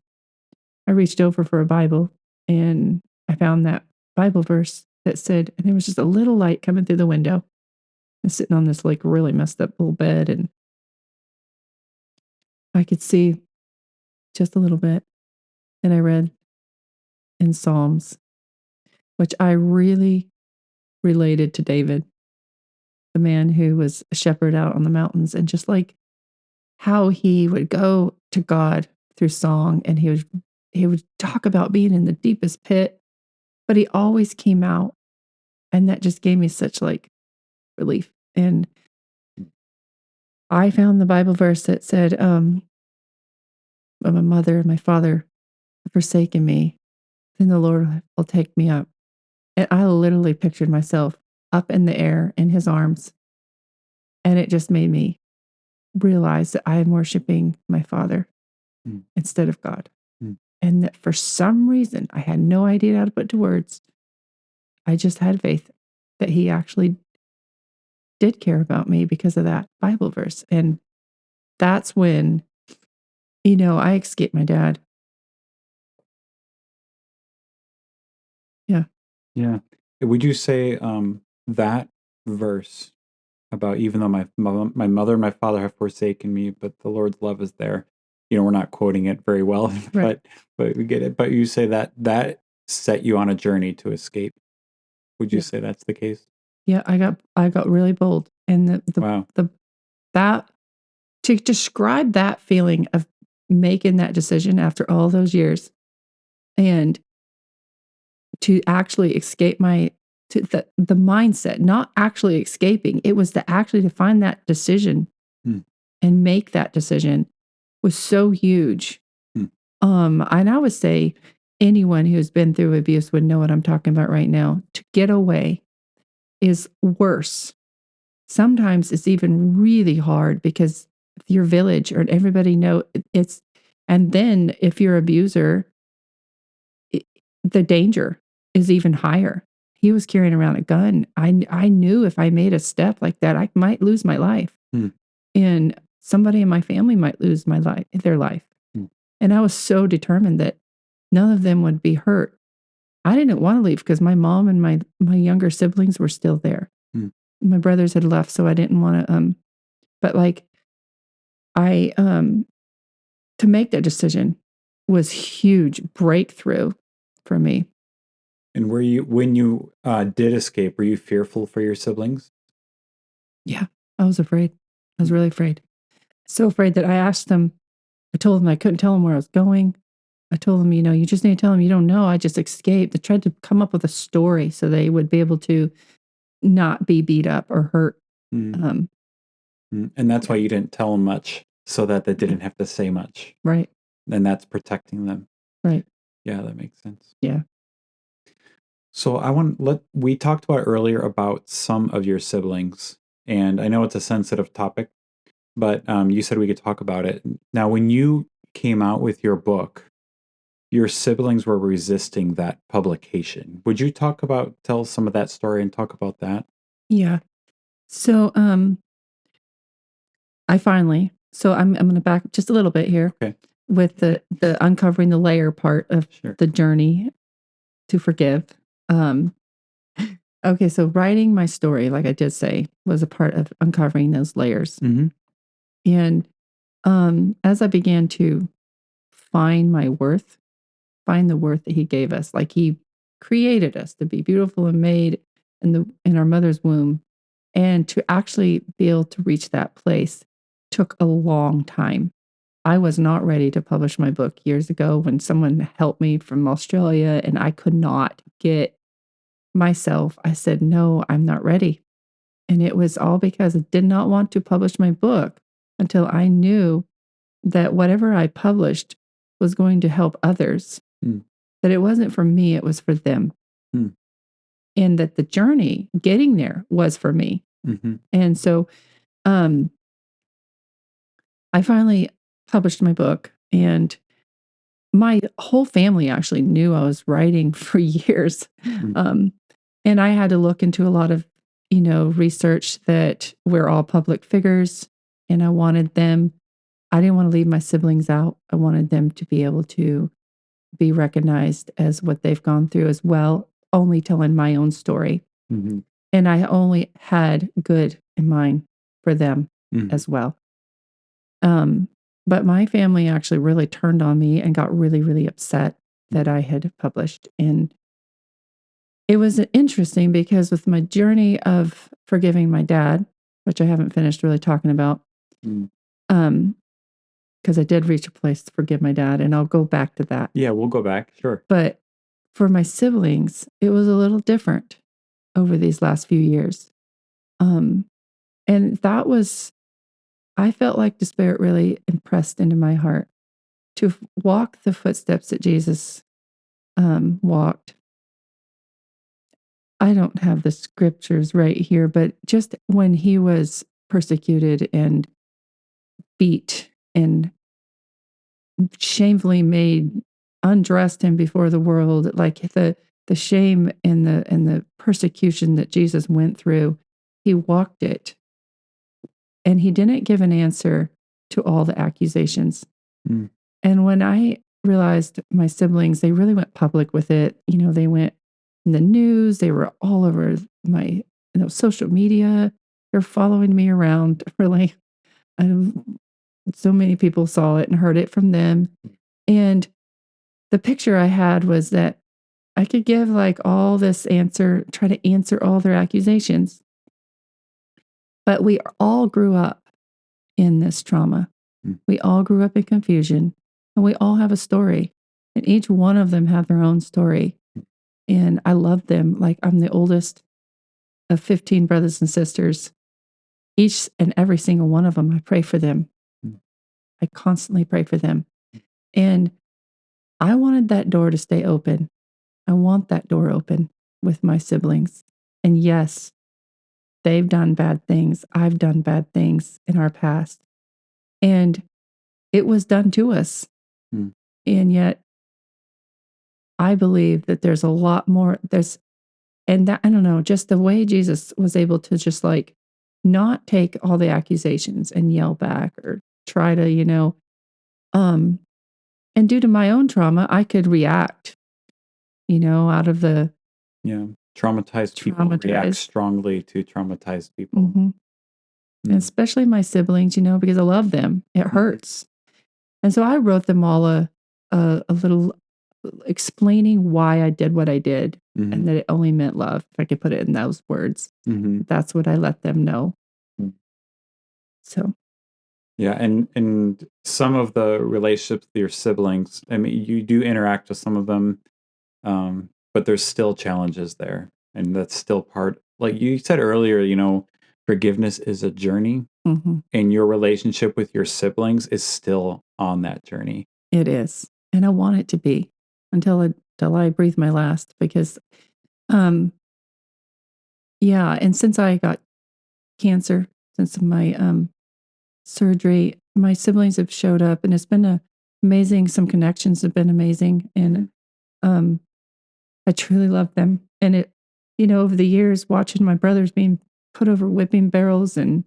Speaker 2: I reached over for a Bible and I found that Bible verse that said, and there was just a little light coming through the window. I'm sitting on this really messed up little bed and I could see just a little bit. And I read in Psalms, which I really related to David, the man who was a shepherd out on the mountains, and just how he would go to God through song, and he would talk about being in the deepest pit, but he always came out, and that just gave me such relief. And I found the Bible verse that said, "When my mother and my father have forsaken me, then the Lord will take me up." And I literally pictured myself up in the air in his arms. And it just made me realize that I am worshiping my father instead of God. And that for some reason, I had no idea how to put to words. I just had faith that he actually did care about me because of that Bible verse. And that's when, I escaped my dad. Yeah.
Speaker 1: Yeah. Would you say that verse about even though my mother and my father have forsaken me, but the Lord's love is there. We're not quoting it very well,
Speaker 2: Right.
Speaker 1: but we get it. But you say that set you on a journey to escape. Would you say that's the case?
Speaker 2: Yeah, I got really bold. And
Speaker 1: Wow.
Speaker 2: that to describe that feeling of making that decision after all those years and to actually escape my to the mindset, not actually escaping. It was to find that decision
Speaker 1: Hmm.
Speaker 2: and make that decision was so huge.
Speaker 1: Hmm.
Speaker 2: And I would say anyone who's been through abuse would know what I'm talking about right now. To get away is worse. Sometimes it's even really hard because your village or everybody know it's, and then if you're abuser, the danger is even higher. He was carrying around a gun. I knew if I made a step like that, I might lose my life.
Speaker 1: Hmm.
Speaker 2: And somebody in my family might lose their life.
Speaker 1: Hmm.
Speaker 2: And I was so determined that none of them would be hurt. I didn't want to leave because my mom and my younger siblings were still there.
Speaker 1: Hmm.
Speaker 2: My brothers had left, so I didn't want to but like I to make that decision was huge breakthrough for me.
Speaker 1: And when you did escape, were you fearful for your siblings?
Speaker 2: Yeah, I was afraid. I was really afraid. So afraid that I told them I couldn't tell them where I was going. I told them, you just need to tell them you don't know. I just escaped. I tried to come up with a story so they would be able to not be beat up or hurt.
Speaker 1: Mm.
Speaker 2: Um,
Speaker 1: And that's why you didn't tell them much, so that they didn't have to say much.
Speaker 2: right,
Speaker 1: And that's protecting them.
Speaker 2: right.
Speaker 1: Yeah, that makes sense.
Speaker 2: Yeah.
Speaker 1: So we talked about earlier about some of your siblings, and I know it's a sensitive topic, but you said we could talk about it. Now, when you came out with your book, your siblings were resisting that publication. Would you tell some of that story and talk about that?
Speaker 2: Yeah. So I'm going to back just a little bit here
Speaker 1: Okay.
Speaker 2: with the uncovering the layer part of
Speaker 1: Sure.
Speaker 2: the journey to forgive. Okay, so writing my story, like I did say, was a part of uncovering those layers.
Speaker 1: Mm-hmm.
Speaker 2: And as I began to find my worth, find the worth that he gave us, like he created us to be beautiful and made in our mother's womb, and to actually be able to reach that place took a long time. I was not ready to publish my book years ago when someone helped me from Australia and I could not get myself. I said, no, I'm not ready. And it was all because I did not want to publish my book until I knew that whatever I published was going to help others, that it wasn't for me, it was for them. And that the journey getting there was for me.
Speaker 1: Mm-hmm.
Speaker 2: And so I finally published my book, and my whole family actually knew I was writing for years. And I had to look into a lot of, research that we're all public figures, and I didn't want to leave my siblings out. I wanted them to be able to be recognized as what they've gone through as well, only telling my own story.
Speaker 1: Mm-hmm.
Speaker 2: And I only had good in mind for them as well. But my family actually really turned on me and got really, really upset that I had published. And it was interesting because with my journey of forgiving my dad, which I haven't finished really talking about, because I did reach a place to forgive my dad, and I'll go back to that.
Speaker 1: Yeah, we'll go back. Sure.
Speaker 2: But for my siblings, it was a little different over these last few years. And I felt like the Spirit really impressed into my heart to walk the footsteps that Jesus walked. I don't have the scriptures right here, but just when he was persecuted and beat and shamefully undressed him before the world, like the shame and the persecution that Jesus went through, he walked it. And he didn't give an answer to all the accusations. And when I realized my siblings, they really went public with it. They went in the news, they were all over my social media. They're following me around really. So many people saw it and heard it from them. And the picture I had was that I could give like all this answer, try to answer all their accusations. But we all grew up in this trauma. We all grew up in confusion, and we all have a story, and each one of them have their own story. And I love them. Like, I'm the oldest of 15 brothers and sisters. Each and every single one of them, I pray for them.
Speaker 1: Mm.
Speaker 2: I constantly pray for them. And I wanted that door to stay open. I want that door open with my siblings. And yes, they've done bad things. I've done bad things in our past. And it was done to us.
Speaker 1: Mm.
Speaker 2: And yet, I believe that there's a lot more. And that, I don't know, just the way Jesus was able to just like not take all the accusations and yell back or try to, um, and due to my own trauma, I could react, out of the
Speaker 1: Yeah. Traumatized people react
Speaker 2: traumatized.
Speaker 1: strongly to traumatized people.
Speaker 2: hmm And
Speaker 1: Mm.
Speaker 2: especially my siblings, because I love them. It hurts. And so I wrote them all a little explaining why I did what I did
Speaker 1: Mhm.
Speaker 2: and that it only meant love, if I could put it in those words.
Speaker 1: Mhm.
Speaker 2: That's what I let them know.
Speaker 1: Mm.
Speaker 2: So,
Speaker 1: Yeah, and some of the relationships with your siblings, I mean, you do interact with some of them, but there's still challenges there, and that's still part. Like you said earlier, forgiveness is a journey,
Speaker 2: mhm,
Speaker 1: and your relationship with your siblings is still on that journey.
Speaker 2: it is. And I want it to be until I breathe my last because, um, yeah. And since I got cancer, since my surgery, my siblings have showed up and it's been amazing. Some connections have been amazing. And um, I truly love them. And over the years, watching my brothers being put over whipping barrels and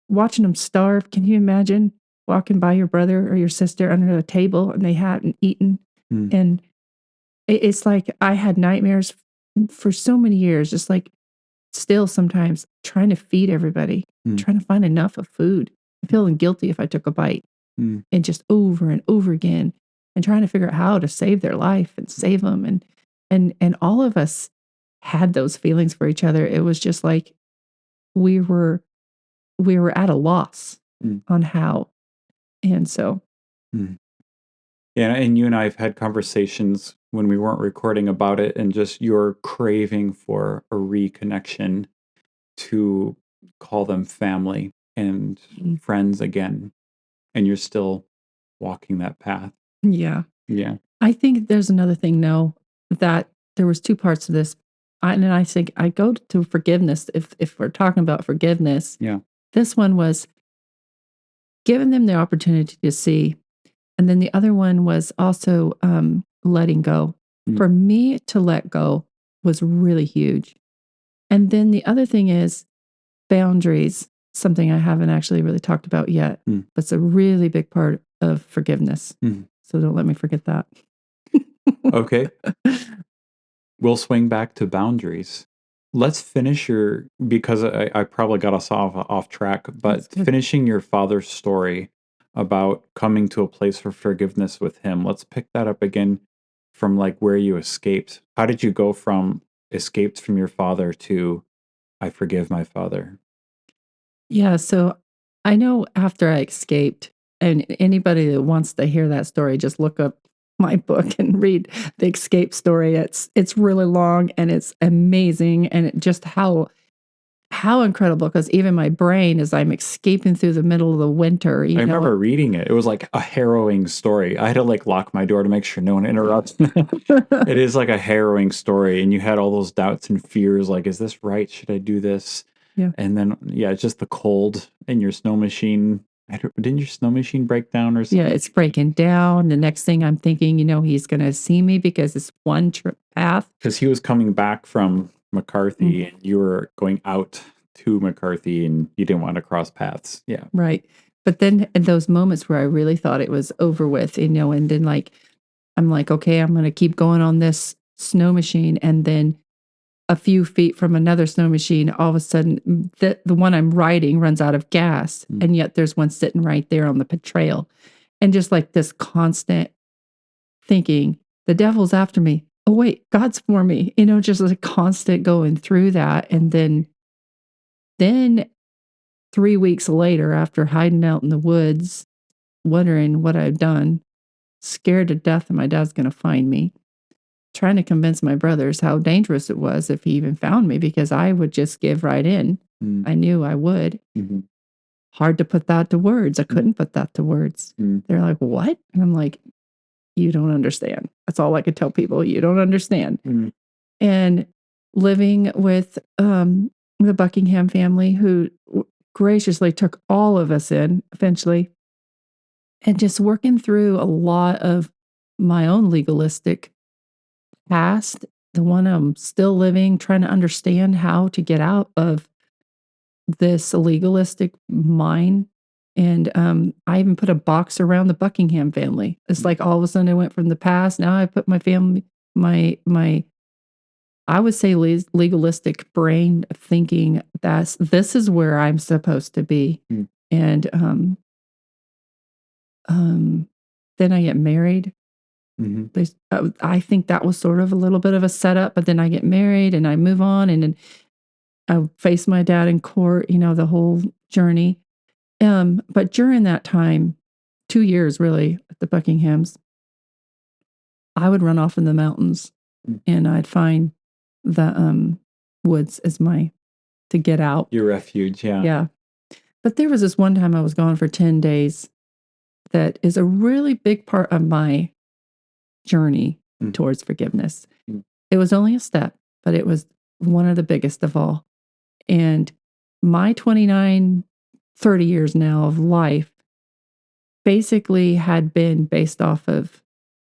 Speaker 2: watching them starve. Can you imagine walking by your brother or your sister under a table and they hadn't eaten?
Speaker 1: Mm.
Speaker 2: And it's like I had nightmares for so many years, just like still sometimes trying to feed everybody,
Speaker 1: Mm.
Speaker 2: trying to find enough of food, feeling guilty if I took a bite,
Speaker 1: Mm.
Speaker 2: and just over and over again, and trying to figure out how to save their life and save them. And all of us had those feelings for each other. It was just like we were we were at a loss
Speaker 1: Mm.
Speaker 2: on how. And so,
Speaker 1: Mm. Yeah, and you and I have had conversations when we weren't recording about it, and just your craving for a reconnection to call them family and
Speaker 2: mm,
Speaker 1: friends again, and you're still walking that path.
Speaker 2: yeah,
Speaker 1: Yeah.
Speaker 2: I think there's another thing. No, that there was two parts to this, and I think I go to forgiveness. If we're talking about forgiveness,
Speaker 1: Yeah.
Speaker 2: this one was giving them the opportunity to see. And then the other one was also letting go.
Speaker 1: Mm.
Speaker 2: For me to let go was really huge. And then the other thing is boundaries, something I haven't actually really talked about yet,
Speaker 1: Mm.
Speaker 2: but it's a really big part of forgiveness.
Speaker 1: Mm.
Speaker 2: So don't let me forget that.
Speaker 1: Okay. We'll swing back to boundaries. Let's finish because I probably got us off track,
Speaker 2: That's
Speaker 1: but
Speaker 2: good.
Speaker 1: finishing your father's story about coming to a place for forgiveness with him. Let's pick that up again from like where you escaped. How did you go from escaped from your father to I forgive my father?
Speaker 2: Yeah. So I know after I escaped, and anybody that wants to hear that story, just look up my book and read the escape story. It's really long and it's amazing, and just how incredible, because even my brain, as I'm escaping through the middle of the winter,
Speaker 1: I remember reading it. It was like a harrowing story. I had to like lock my door to make sure no one interrupts. It is like a harrowing story, and you had all those doubts and fears like, is this right? Should I do this?
Speaker 2: Yeah.
Speaker 1: And then, yeah, it's just the cold and your snow machine. Didn't your snow machine break down or
Speaker 2: Yeah,
Speaker 1: something?
Speaker 2: it's breaking down. The next thing I'm thinking, he's going to see me because it's one path.
Speaker 1: Because he was coming back from
Speaker 2: Mm,
Speaker 1: McCarthy and you were going out to McCarthy and you didn't want to cross paths. Yeah.
Speaker 2: right. But then in those moments where I really thought it was over with, and then I'm like, okay, I'm going to keep going on this snow machine. And then a few feet from another snow machine, all of a sudden, the one I'm riding runs out of gas.
Speaker 1: Mm.
Speaker 2: And yet there's one sitting right there on the trail. And just like this constant thinking, the devil's after me. Oh, wait, God's for me. Just a constant going through that. And then 3 weeks later, after hiding out in the woods, wondering what I'd done, scared to death that my dad's going to find me. trying to convince my brothers how dangerous it was if he even found me, because I would just give right in.
Speaker 1: Mm.
Speaker 2: I knew I would.
Speaker 1: Mm-hmm.
Speaker 2: Hard to put that to words. I couldn't put that to words.
Speaker 1: Mm.
Speaker 2: They're like, what? And I'm like, you don't understand. That's all I could tell people. You don't understand.
Speaker 1: Mm.
Speaker 2: And living with the Buckingham family, who graciously took all of us in eventually, and just working through a lot of my own legalistic past, the one I'm still living, trying to understand how to get out of this legalistic mind. And I even put a box around the Buckingham family. It's like all of a sudden I went from the past. Now I put my family, my I would say legalistic brain thinking this is where I'm supposed to be.
Speaker 1: Mm.
Speaker 2: And then I get married.
Speaker 1: Mm-hmm.
Speaker 2: I think that was sort of a little bit of a setup, but then I get married and I move on, and then I face my dad in court, the whole journey. But during that time, 2 years really at the Buckinghams, I would run off in the mountains and I'd find the woods as to get out.
Speaker 1: Your refuge, yeah.
Speaker 2: Yeah. But there was this one time I was gone for 10 days that is a really big part of my journey towards forgiveness. It was only a step, but it was one of the biggest of all. And my 29, 30 years now of life basically had been based off of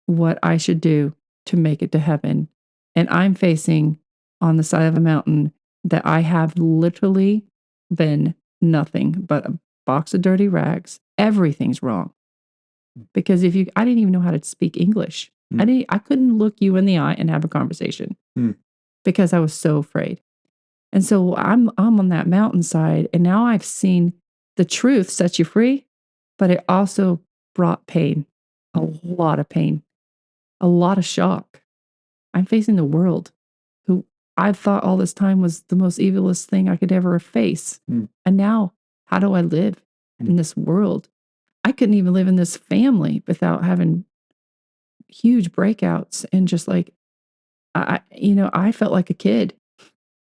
Speaker 2: what I should do to make it to heaven. And I'm facing on the side of a mountain that I have literally been nothing but a box of dirty rags. Everything's wrong. Because I didn't even know how to speak English. I couldn't look you in the eye and have a conversation because I was so afraid. And so I'm on that mountainside, and now I've seen the truth sets you free, but it also brought pain, a lot of pain, a lot of shock. I'm facing the world, who I thought all this time was the most evilest thing I could ever face. And now, how do I live in this world? I couldn't even live in this family without having huge breakouts, and just like, I felt like a kid,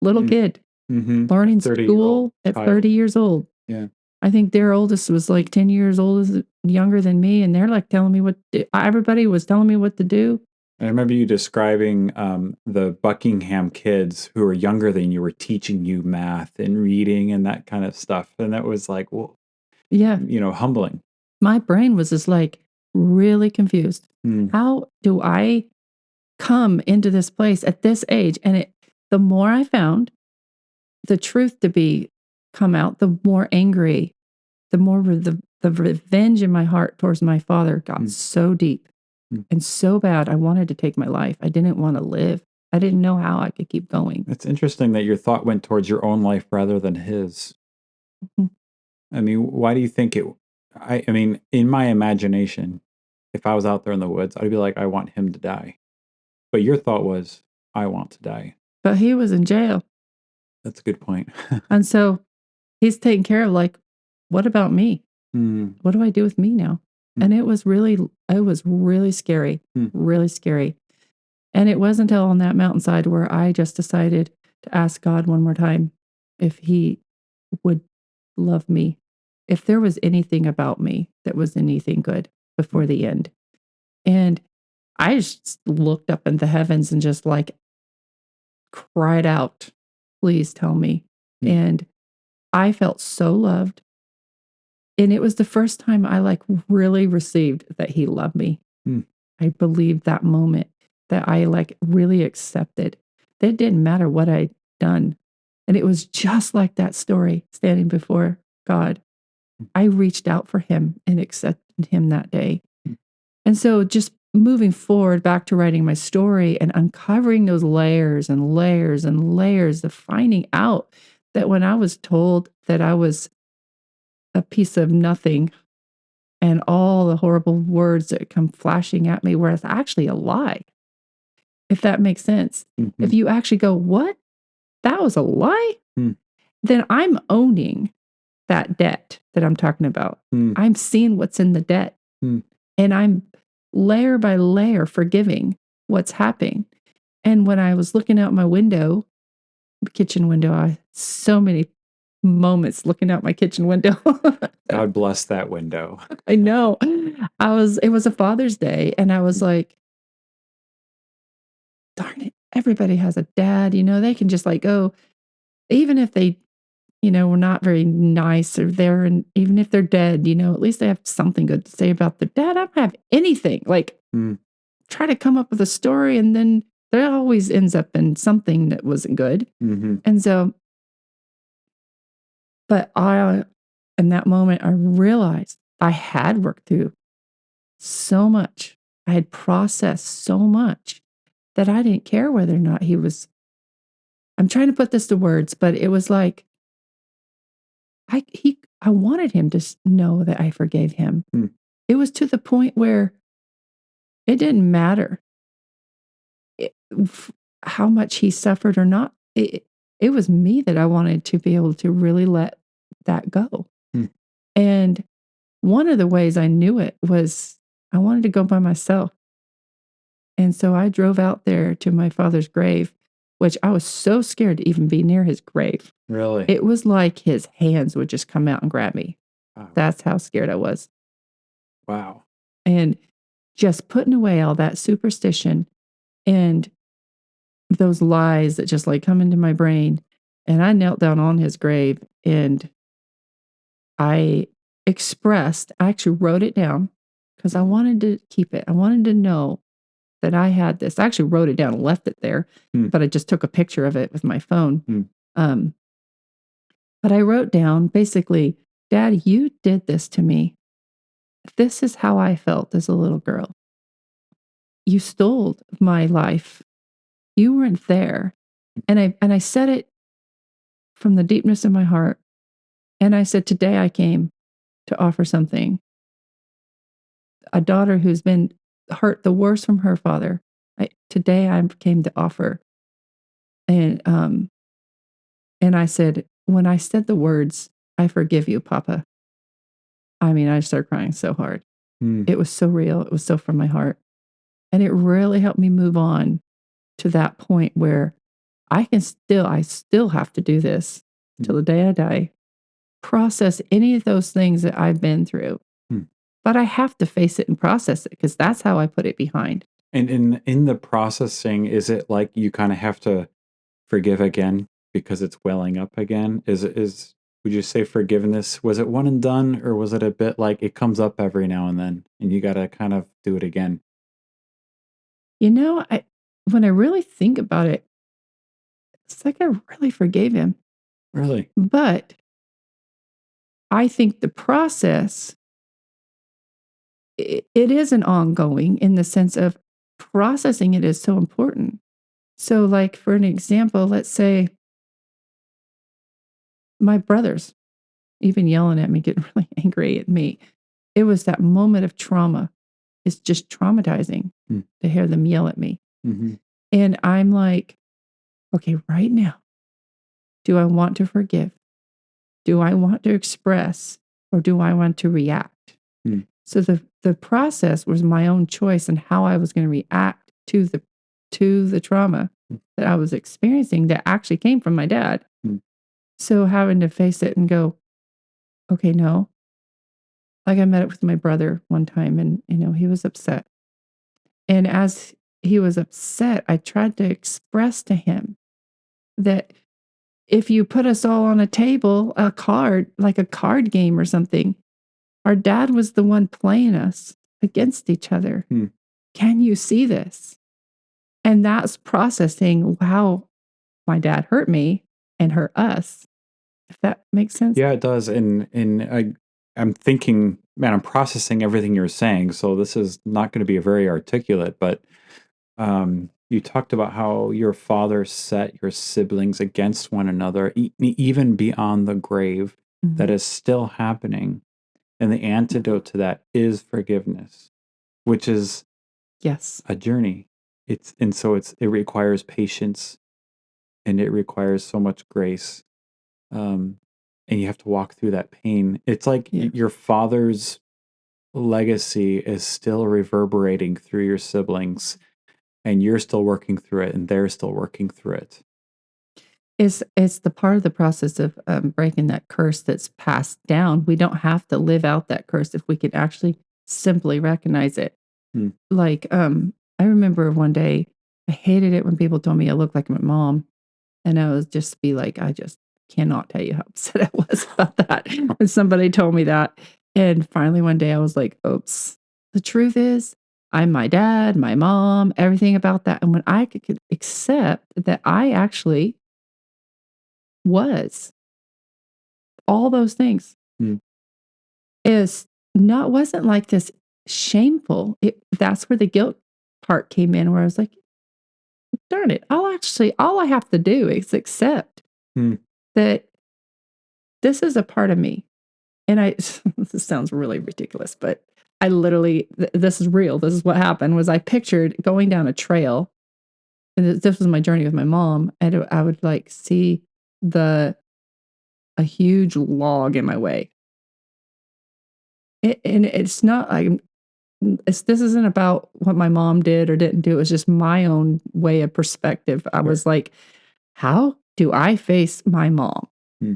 Speaker 2: little kid, learning school at 30 years old.
Speaker 1: Yeah.
Speaker 2: I think their oldest was like 10 years younger than me, and they're like telling me everybody was telling me what to do.
Speaker 1: I remember you describing the Buckingham kids who were younger than you were teaching you math and reading and that kind of stuff. And that was like, well,
Speaker 2: yeah,
Speaker 1: humbling.
Speaker 2: My brain was just like really confused. How do I come into this place at this age? And the more I found the truth to come out, the more angry, the more the revenge in my heart towards my father got so deep and so bad. I wanted to take my life. I didn't want to live. I didn't know how I could keep going.
Speaker 1: It's interesting that your thought went towards your own life rather than his. I mean, why do you think it? I mean, in my imagination, if I was out there in the woods, I'd be like, I want him to die. But your thought was, I want to die.
Speaker 2: But he was in jail.
Speaker 1: That's a good point.
Speaker 2: And so he's taken care of, like, what about me? What do I do with me now? And it was really scary, really scary. And it wasn't until on that mountainside where I just decided to ask God one more time if he would love me, if there was anything about me that was anything good before the end. And I just looked up in the heavens and just like cried out, please tell me. And I felt so loved. And it was the first time I like really received that he loved me. I believed that moment that I like really accepted that it didn't matter what I'd done. And it was just like that story, standing before God. I reached out for him and accepted him that day. And so just moving forward back to writing my story and uncovering those layers and layers and layers of finding out that when I was told that I was a piece of nothing and all the horrible words that come flashing at me were actually a lie, if that makes sense. If you actually go, what? That was a lie? Then I'm owning that debt that I'm talking about. I'm seeing what's in the debt. And I'm layer by layer forgiving what's happening. And when I was looking out my window, kitchen window, I so many moments looking out my kitchen window.
Speaker 1: God bless that window.
Speaker 2: I know. It was a Father's Day, and I was like, darn it, everybody has a dad, they can just like go, even if they, were not very nice or there, and even if they're dead, at least they have something good to say about their dad. I don't have anything. Like, try to come up with a story, and then there always ends up in something that wasn't good.
Speaker 1: Mm-hmm.
Speaker 2: And so, but in that moment, I realized I had worked through so much. I had processed so much that I didn't care whether or not he was. I'm trying to put this to words, but it was like I wanted him to know that I forgave him. It was to the point where it didn't matter how much he suffered or not. It was me that I wanted to be able to really let that go. And one of the ways I knew it was I wanted to go by myself. And so I drove out there to my father's grave, which I was so scared to even be near his grave.
Speaker 1: Really?
Speaker 2: It was like his hands would just come out and grab me.
Speaker 1: Wow.
Speaker 2: That's how scared I was.
Speaker 1: Wow.
Speaker 2: And just putting away all that superstition and those lies that just like come into my brain. And I knelt down on his grave and I actually wrote it down because I wanted to keep it. I wanted to know that I had this. I actually wrote it down and left it there, but I just took a picture of it with my phone. But I wrote down basically, Dad, you did this to me. This is how I felt as a little girl. You stole my life. You weren't there. And I said it from the deepness of my heart. And I said, today I came to offer something. A daughter who's been hurt the worst from her father. Today I came to offer. And I said, when I said the words, I forgive you, Papa. I mean, I started crying so hard. It was so real. It was so from my heart. And it really helped me move on to that point where I still have to do this till the day I die. Process any of those things that I've been through. But I have to face it and process it because that's how I put it behind.
Speaker 1: And in the processing, is it like you kind of have to forgive again because it's welling up again? Would you say forgiveness, was it one and done, or was it a bit like it comes up every now and then and you got to kind of do it again?
Speaker 2: When I really think about it, it's like I really forgave him.
Speaker 1: Really?
Speaker 2: But I think the process, it is an ongoing in the sense of processing it is so important. So, like, for an example, let's say my brothers even yelling at me, getting really angry at me. It was that moment of trauma. It's just traumatizing to hear them yell at me. And I'm like, okay, right now, do I want to forgive? Do I want to express? Or do I want to react? So the process was my own choice and how I was going to react to the trauma that I was experiencing that actually came from my dad. So having to face it and go, okay, no. Like I met up with my brother one time and, he was upset. And as he was upset, I tried to express to him that if you put us all on a table, like a card game or something, our dad was the one playing us against each other. Can you see this? And that's processing how my dad hurt me and hurt us. If that makes sense.
Speaker 1: Yeah, it does. I'm thinking, man, I'm processing everything you're saying. So this is not going to be very articulate, but you talked about how your father set your siblings against one another, even beyond the grave. That is still happening. And the antidote to that is forgiveness, which is a journey. It requires patience and it requires so much grace. And you have to walk through that pain. It's like your father's legacy is still reverberating through your siblings. and you're still working through it and they're still working through it.
Speaker 2: It's the part of the process of breaking that curse that's passed down. We don't have to live out that curse if we can actually simply recognize it.
Speaker 1: Hmm.
Speaker 2: Like, I remember one day I hated it when people told me I looked like my mom, and I was just be like, I just cannot tell you how upset I was about that when somebody told me that. And finally, one day I was like, oops. The truth is, I'm my dad, my mom, everything about that. And when I could accept that I actually was all those things
Speaker 1: Hmm.
Speaker 2: is not wasn't like this shameful. That's where the guilt part came in, where I was like, darn it, all I have to do is accept
Speaker 1: Hmm.
Speaker 2: that this is a part of me. And this sounds really ridiculous, but I literally, this is real. This is what happened was I pictured going down a trail, and this was my journey with my mom. And I would like see a huge log in my way. And it's not like, this isn't about what my mom did or didn't do. It was just my own way of perspective. I was like, how do I face my mom?
Speaker 1: Hmm.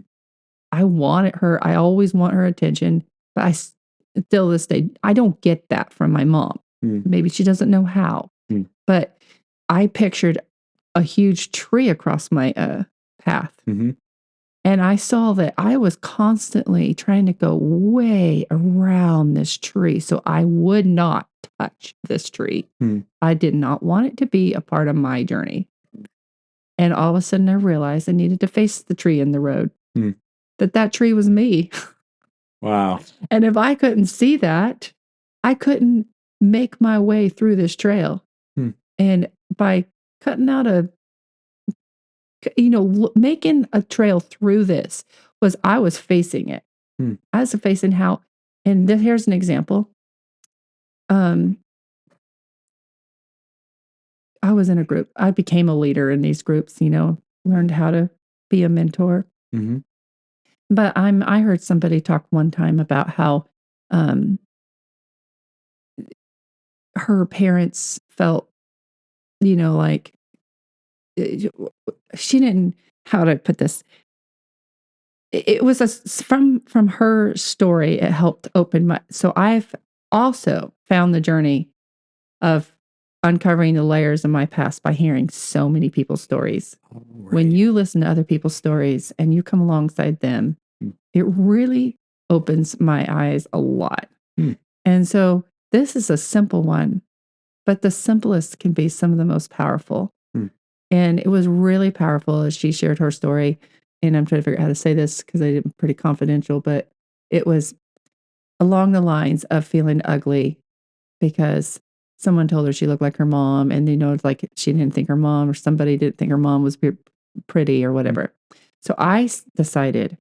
Speaker 2: I wanted her. I always want her attention, but still this day, I don't get that from my mom.
Speaker 1: Hmm.
Speaker 2: Maybe she doesn't know how, but I pictured a huge tree across my path.
Speaker 1: Mm-hmm.
Speaker 2: And I saw that I was constantly trying to go way around this tree so I would not touch this tree. I did not want it to be a part of my journey. And all of a sudden I realized I needed to face the tree in the road. That tree was me.
Speaker 1: Wow.
Speaker 2: And if I couldn't see that, I couldn't make my way through this trail. And by cutting out making a trail through this was I was facing it. I was facing how, and here's an example. I was in a group. I became a leader in these groups, learned how to be a mentor.
Speaker 1: Mm-hmm.
Speaker 2: But I heard somebody talk one time about how her parents felt, like she didn't, how to put this. It was from her story. It helped open so I've also found the journey of uncovering the layers of my past by hearing so many people's stories.
Speaker 1: Right.
Speaker 2: When you listen to other people's stories and you come alongside them, it really opens my eyes a lot. And so this is a simple one, but the simplest can be some of the most powerful. And it was really powerful as she shared her story. And I'm trying to figure out how to say this because I'm pretty confidential, but it was along the lines of feeling ugly because someone told her she looked like her mom. And, it's like she didn't think her mom or somebody didn't think her mom was pretty or whatever. So I decided,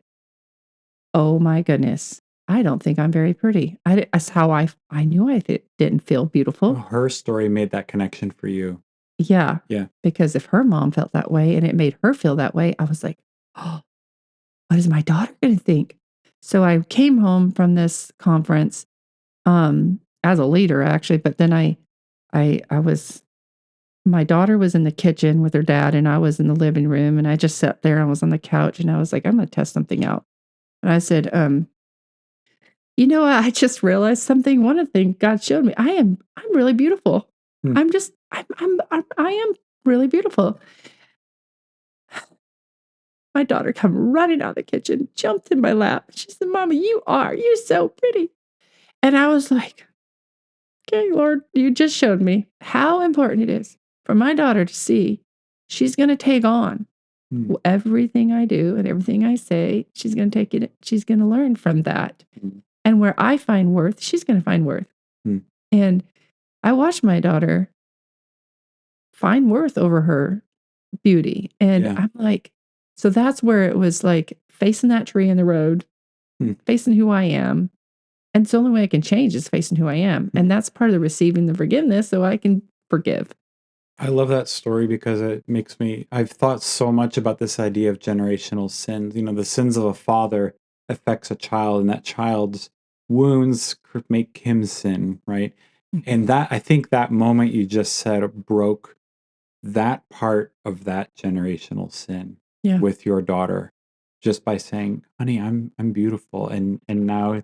Speaker 2: oh my goodness, I don't think I'm very pretty. That's how I knew I didn't feel beautiful.
Speaker 1: Oh, her story made that connection for you.
Speaker 2: Yeah.
Speaker 1: Yeah.
Speaker 2: Because if her mom felt that way and it made her feel that way, I was like, oh, what is my daughter going to think? So I came home from this conference as a leader, actually, but then my daughter was in the kitchen with her dad and I was in the living room and I just sat there and was on the couch and I was like, I'm going to test something out. And I said, I just realized something. One of the things God showed me, I'm really beautiful. I am really beautiful. My daughter come running out of the kitchen, jumped in my lap. She said, Mama, you're so pretty. And I was like, okay, Lord, you just showed me how important it is for my daughter to see she's going to take on everything I do and everything I say. She's going to take it. She's going to learn from that. And where I find worth, she's going to find worth. And I watched my daughter find worth over her beauty. And I'm like, so that's where it was like facing that tree in the road, facing who I am. And it's the only way I can change is facing who I am. And that's part of the receiving the forgiveness so I can forgive.
Speaker 1: I love that story because it makes I've thought so much about this idea of generational sins. The sins of a father affects a child and that child's wounds make him sin, right? And I think that moment you just said broke that part of that generational sin
Speaker 2: Yeah.
Speaker 1: with your daughter just by saying, honey, I'm beautiful. And now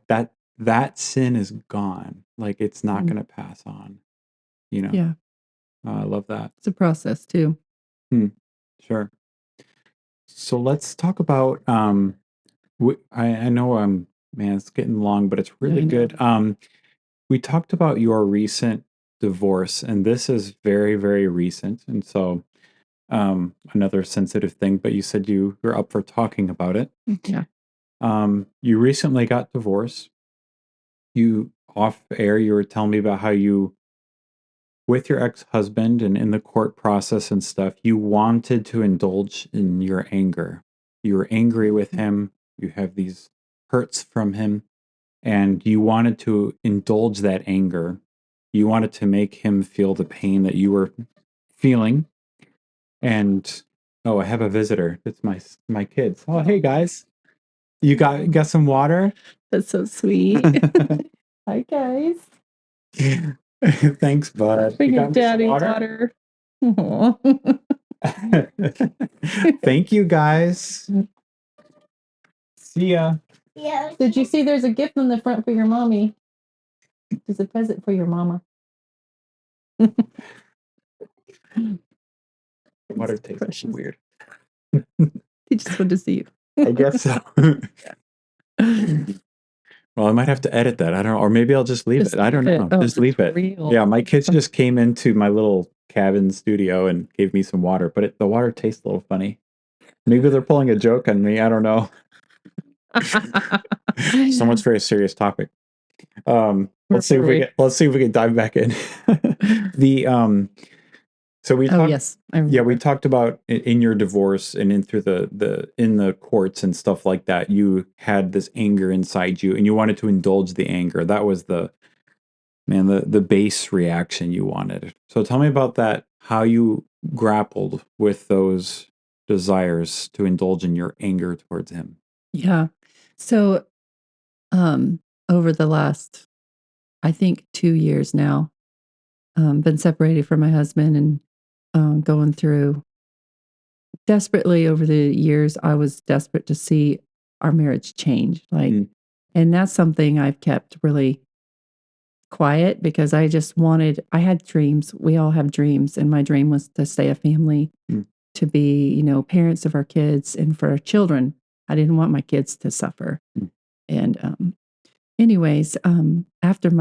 Speaker 1: that sin is gone. Like it's not
Speaker 2: Mm.
Speaker 1: going to pass on, you know?
Speaker 2: Yeah.
Speaker 1: I love that.
Speaker 2: It's a process too.
Speaker 1: Sure. So let's talk about, I know man, it's getting long, but it's really
Speaker 2: I know.
Speaker 1: good. We talked about your recent divorce, and this is very, very recent. And so, another sensitive thing, but you said you're up for talking about it.
Speaker 2: Yeah.
Speaker 1: You recently got divorced. You off air, you were telling me about how you, with your ex-husband and in the court process and stuff, you wanted to indulge in your anger. You were angry with him. You have these hurts from him, and you wanted to indulge that anger. You wanted to make him feel the pain that you were feeling. And oh, I have a visitor. It's my kids. Oh, hey guys. You got some water?
Speaker 2: That's so sweet. Hi, guys.
Speaker 1: Thanks, bud.
Speaker 2: Bring
Speaker 1: You
Speaker 2: your
Speaker 1: got me some
Speaker 2: daddy
Speaker 1: water?
Speaker 2: water.
Speaker 1: Thank you, guys. See ya.
Speaker 3: Yeah.
Speaker 2: Did you see there's a gift on the front for your mommy? There's a present for your mama.
Speaker 1: Water tastes
Speaker 2: Precious.
Speaker 1: weird.
Speaker 2: He just wanted to see you.
Speaker 1: I guess so. Well, I might have to edit that. I don't know. Or maybe I'll just leave
Speaker 2: Just
Speaker 1: it. I don't
Speaker 2: leave
Speaker 1: know.
Speaker 2: it. Oh,
Speaker 1: Just leave
Speaker 2: it's
Speaker 1: it.
Speaker 2: real.
Speaker 1: Yeah, my kids just came into my little cabin studio and gave me some water, but the water tastes a little funny. Maybe they're pulling a joke on me. I don't know. So much for a serious topic. Let's see if we can dive back in. So we
Speaker 2: Oh
Speaker 1: talked.
Speaker 2: yes, I
Speaker 1: Yeah, we
Speaker 2: remember.
Speaker 1: talked about in your divorce and in through the in the courts and stuff like that. You had this anger inside you, and you wanted to indulge the anger. That was the base reaction you wanted. So tell me about that. How you grappled with those desires to indulge in your anger towards him.
Speaker 2: Yeah. So, over the last, I think 2 years now, been separated from my husband and going through desperately over the years. I was desperate to see our marriage change. And that's something I've kept really quiet because I had dreams. We all have dreams. And my dream was to stay a family, to be, parents of our kids and for our children. I didn't want my kids to suffer. And anyways, after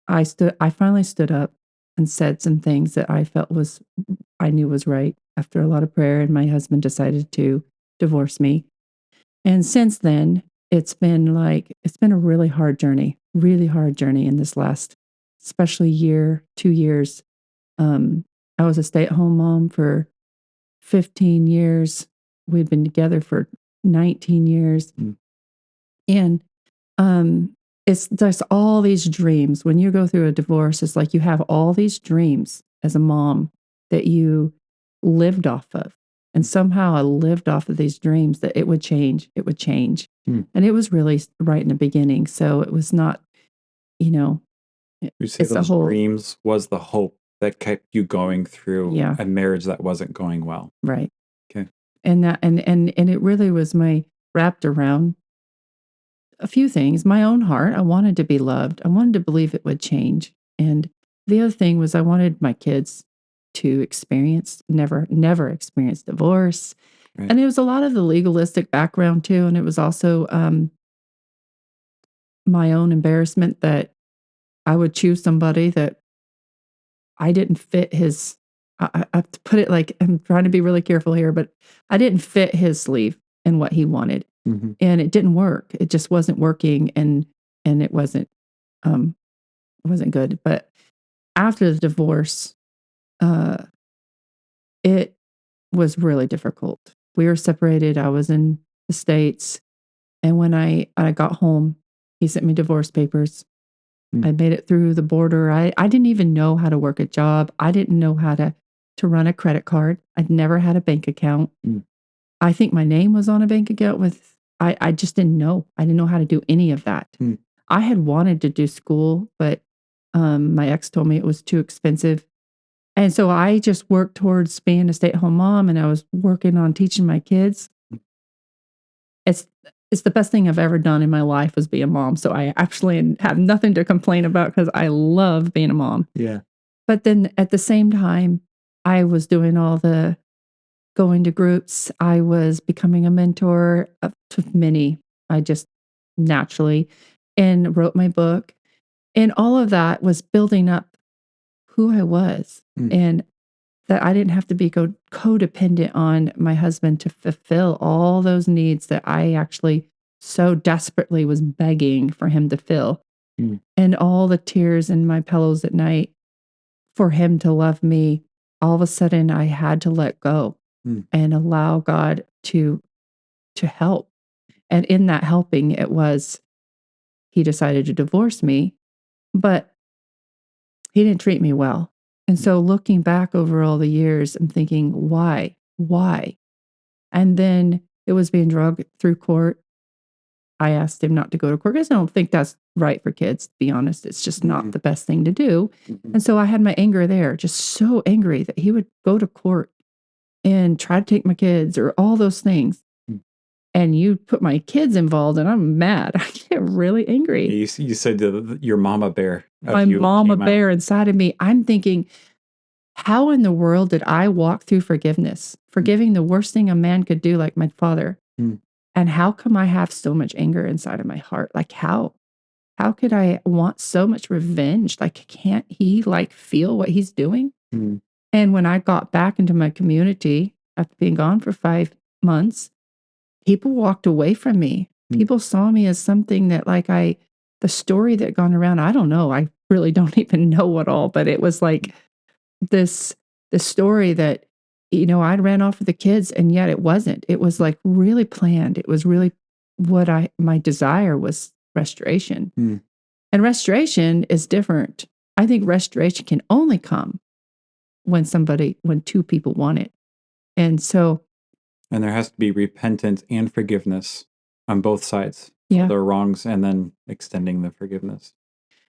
Speaker 2: I finally stood up and said some things that I knew was right after a lot of prayer, and my husband decided to divorce me. And since then, it's been a really hard journey in this last, especially year, 2 years. I was a stay-at-home mom for 15 years. We'd been together for 19 years. And it's there's all these dreams. When you go through a divorce, it's like you have all these dreams as a mom that you lived off of. And somehow I lived off of these dreams that it would change. It would change. And it was really right in the beginning. So it was not,
Speaker 1: You say
Speaker 2: it's a
Speaker 1: those
Speaker 2: whole,
Speaker 1: dreams was the hope that kept you going through
Speaker 2: Yeah.
Speaker 1: a marriage that wasn't going well.
Speaker 2: right.
Speaker 1: Okay.
Speaker 2: And that, and it really was wrapped around a few things. My own heart, I wanted to be loved. I wanted to believe it would change. And the other thing was I wanted my kids to never experience divorce.
Speaker 1: Right.
Speaker 2: And it was a lot of the legalistic background too. And it was also my own embarrassment that I would choose somebody that I didn't fit his. I have to put it like, I'm trying to be really careful here, but I didn't fit his sleeve and what he wanted. And it didn't work. It just wasn't working, and it wasn't good. But after the divorce, it was really difficult. We were separated. I was in the States, and when I got home, he sent me divorce papers. I made it through the border. I didn't even know how to work a job. I didn't know how to run a credit card. I'd never had a bank account. I think my name was on a bank account I just didn't know. I didn't know how to do any of that. I had wanted to do school, but my ex told me it was too expensive. And so I just worked towards being a stay-at-home mom, and I was working on teaching my kids. It's it's the best thing I've ever done in my life was be a mom. So I actually have nothing to complain about because I love being a mom.
Speaker 1: Yeah.
Speaker 2: But then at the same time, I was doing all the going to groups. I was becoming a mentor to many. I just naturally and wrote my book. And all of that was building up who I was.
Speaker 1: Mm.
Speaker 2: And that I didn't have to be codependent on my husband to fulfill all those needs that I actually so desperately was begging for him to fill.
Speaker 1: Mm.
Speaker 2: And all the tears in my pillows at night for him to love me, all of a sudden I had to let go and allow God to help. And in that helping, it was he decided to divorce me, but he didn't treat me well. And so looking back over all the years, I'm thinking, why? Why? And then it was being dragged through court. I asked him not to go to court because I don't think that's right for kids, to be honest. It's just not the best thing to do. And so I had my anger there, just so angry that he would go to court and try to take my kids or all those things. And you put my kids involved and I'm mad. I get really angry.
Speaker 1: You said your mama bear.
Speaker 2: My mama bear inside of me. I'm thinking, how in the world did I walk through forgiveness, forgiving the worst thing a man could do, like my father? And how come I have so much anger inside of my heart? Like how could I want so much revenge? Like, can't he like feel what he's doing? And when I got back into my community after being gone for 5 months, people walked away from me. People saw me as something that the story that gone around, I don't know. I really don't even know at all, but it was like this story that, I'd ran off with the kids and yet it wasn't. It was like really planned. It was really my desire was restoration. And restoration is different. I think restoration can only come when two people want it. And
Speaker 1: there has to be repentance and forgiveness on both sides
Speaker 2: Yeah.
Speaker 1: for their wrongs, and then extending the forgiveness.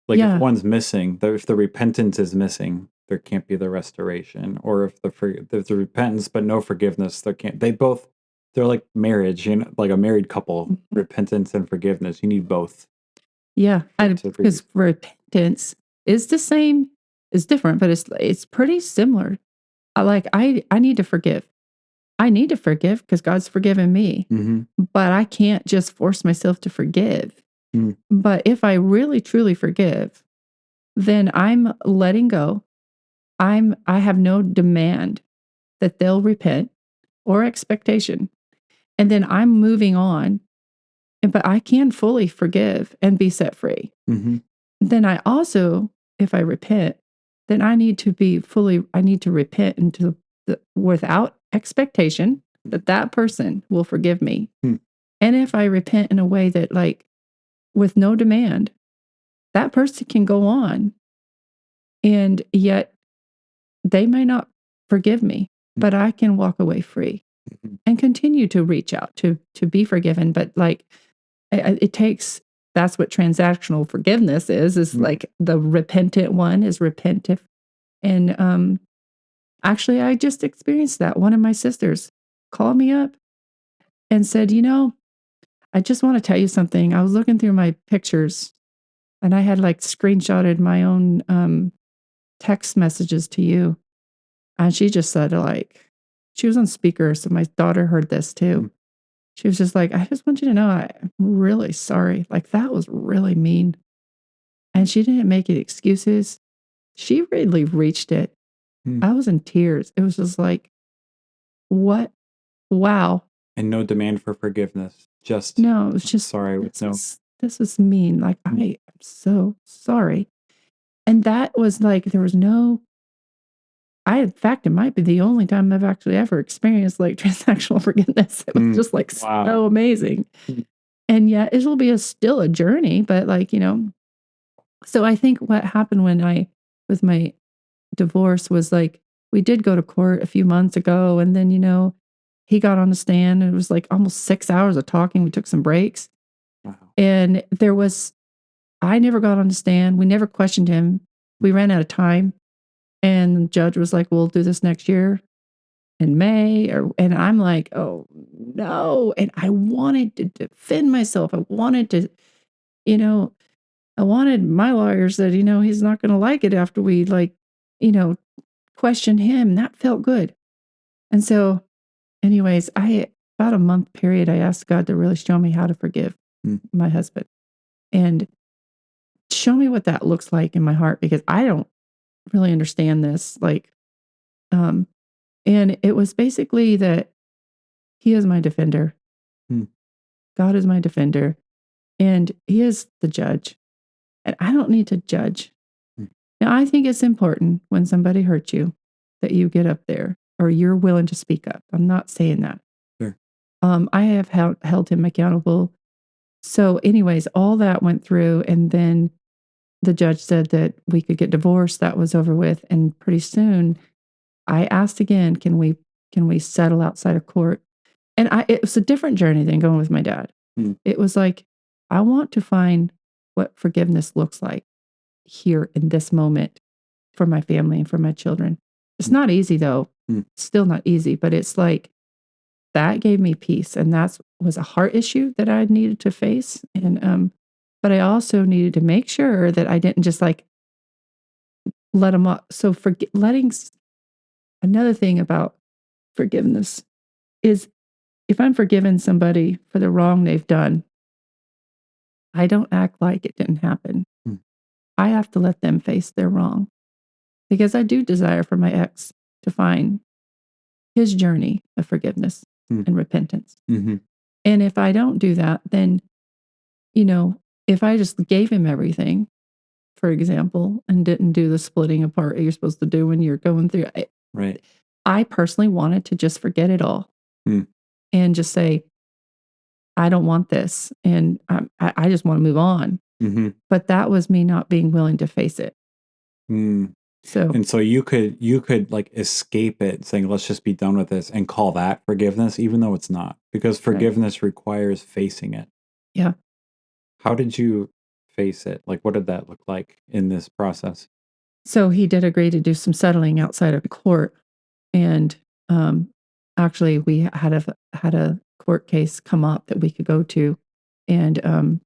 Speaker 1: Like if one's missing, if the repentance is missing, there can't be the restoration. Or if there's the repentance but no forgiveness, there can't. They're like marriage, like a married couple. Repentance and forgiveness, you need both.
Speaker 2: Yeah, because repentance is the same, is different, but it's pretty similar. I need to forgive. I need to forgive because God's forgiven me, but I can't just force myself to forgive. But if I really truly forgive, then I'm letting go. I have no demand that they'll repent or expectation, and then I'm moving on. But I can fully forgive and be set free. Then I also, if I repent, then I need to repent without expectation that person will forgive me. And if I repent in a way that with no demand, that person can go on and yet they may not forgive me, but I can walk away free and continue to reach out to be forgiven. But it takes, that's what transactional forgiveness is like the repentant one is repentive. And actually, I just experienced that. One of my sisters called me up and said, I just want to tell you something. I was looking through my pictures and I had screenshotted my own text messages to you. And she just said she was on speaker. So my daughter heard this too. She was just like, I just want you to know, I'm really sorry. That was really mean. And she didn't make any excuses. She really reached it. I was in tears. It was just like, what? Wow.
Speaker 1: And no demand for forgiveness.
Speaker 2: No, it was just
Speaker 1: sorry with no.
Speaker 2: This is mean. I am so sorry. And that was there was no. In fact, it might be the only time I've actually ever experienced transactional forgiveness. It was just
Speaker 1: wow.
Speaker 2: so amazing. And yet it'll be still a journey, but so I think what happened with my divorce was we did go to court a few months ago and then, he got on the stand and it was almost 6 hours of talking. We took some breaks.
Speaker 1: Wow.
Speaker 2: And I never got on the stand. We never questioned him. We ran out of time. And the judge was like, we'll do this next year in May. And I'm like, oh no. And I wanted to defend myself. I wanted to, you know, I wanted my lawyer said, he's not going to like it after we question him. That felt good. And so, anyways, about a month period, I asked God to really show me how to forgive my husband and show me what that looks like in my heart, because I don't really understand this. And it was basically that he is my defender. God is my defender, and he is the judge, and I don't need to judge. Now, I think it's important when somebody hurts you that you get up there or you're willing to speak up. I'm not saying that.
Speaker 1: Sure.
Speaker 2: I have held him accountable. So anyways, all that went through, and then the judge said that we could get divorced. That was over with. And pretty soon I asked again, can we settle outside of court? And it was a different journey than going with my dad. It was like, I want to find what forgiveness looks like here in this moment for my family and for my children. It's not easy though. Still not easy, but it's like that gave me peace. And that was a heart issue that I needed to face. And, but I also needed to make sure that I didn't just like let them up. So another thing about forgiveness is if I'm forgiving somebody for the wrong they've done, I don't act like it didn't happen. I have to let them face their wrong, because I do desire for my ex to find his journey of forgiveness and repentance. And if I don't do that, then, if I just gave him everything, for example, and didn't do the splitting apart you're supposed to do when you're going through it.
Speaker 1: Right.
Speaker 2: I personally wanted to just forget it all and just say, I don't want this. And I just want to move on. But that was me not being willing to face it. So
Speaker 1: you could like escape it, saying, let's just be done with this, and call that forgiveness, even though it's not, because forgiveness requires facing it.
Speaker 2: Yeah.
Speaker 1: How did you face it? Like, what did that look like in this process?
Speaker 2: So he did agree to do some settling outside of court. And actually we had a court case come up that we could go to. And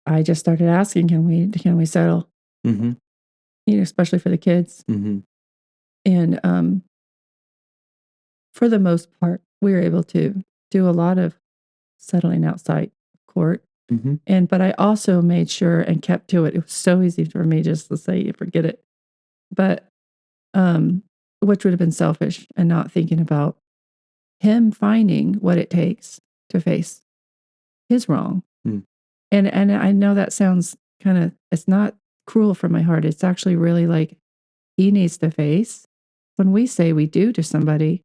Speaker 2: I just started asking, can we settle? Especially for the kids. And for the most part, we were able to do a lot of settling outside court. But I also made sure and kept to it. It was so easy for me just to say, forget it. But which would have been selfish and not thinking about him finding what it takes to face his wrong. And I know that sounds it's not cruel from my heart. It's actually really like he needs to face when we say we do to somebody.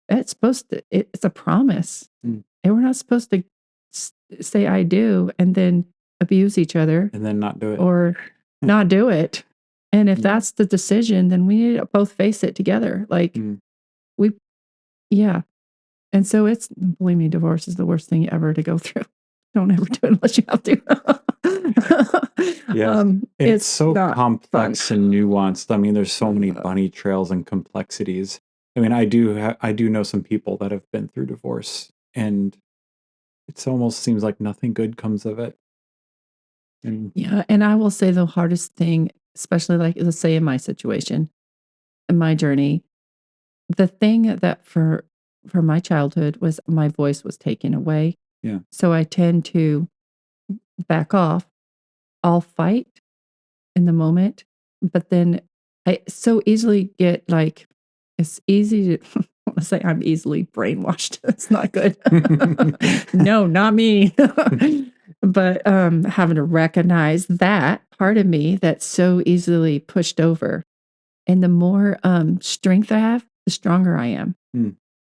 Speaker 2: It's a promise. And we're not supposed to say I do and then abuse each other
Speaker 1: and then not do it
Speaker 2: or not do it. And if that's the decision, then we need to both face it together. Like yeah. And so believe me, divorce is the worst thing ever to go through. Don't ever do it unless you have to.
Speaker 1: Yes. It's so complex
Speaker 2: fun.
Speaker 1: and nuanced. I mean, there's so many bunny trails and complexities. I mean, I do know some people that have been through divorce, and it almost seems like nothing good comes of it.
Speaker 2: Yeah, and I will say the hardest thing, especially like let's say in my situation, in my journey, the thing that for my childhood was my voice was taken away.
Speaker 1: Yeah.
Speaker 2: So I tend to back off. I'll fight in the moment, but then I so easily get like, it's easy to I want to say I'm easily brainwashed. It's not good. No, not me. But having to recognize that part of me that's so easily pushed over. And the more strength I have, the stronger I am.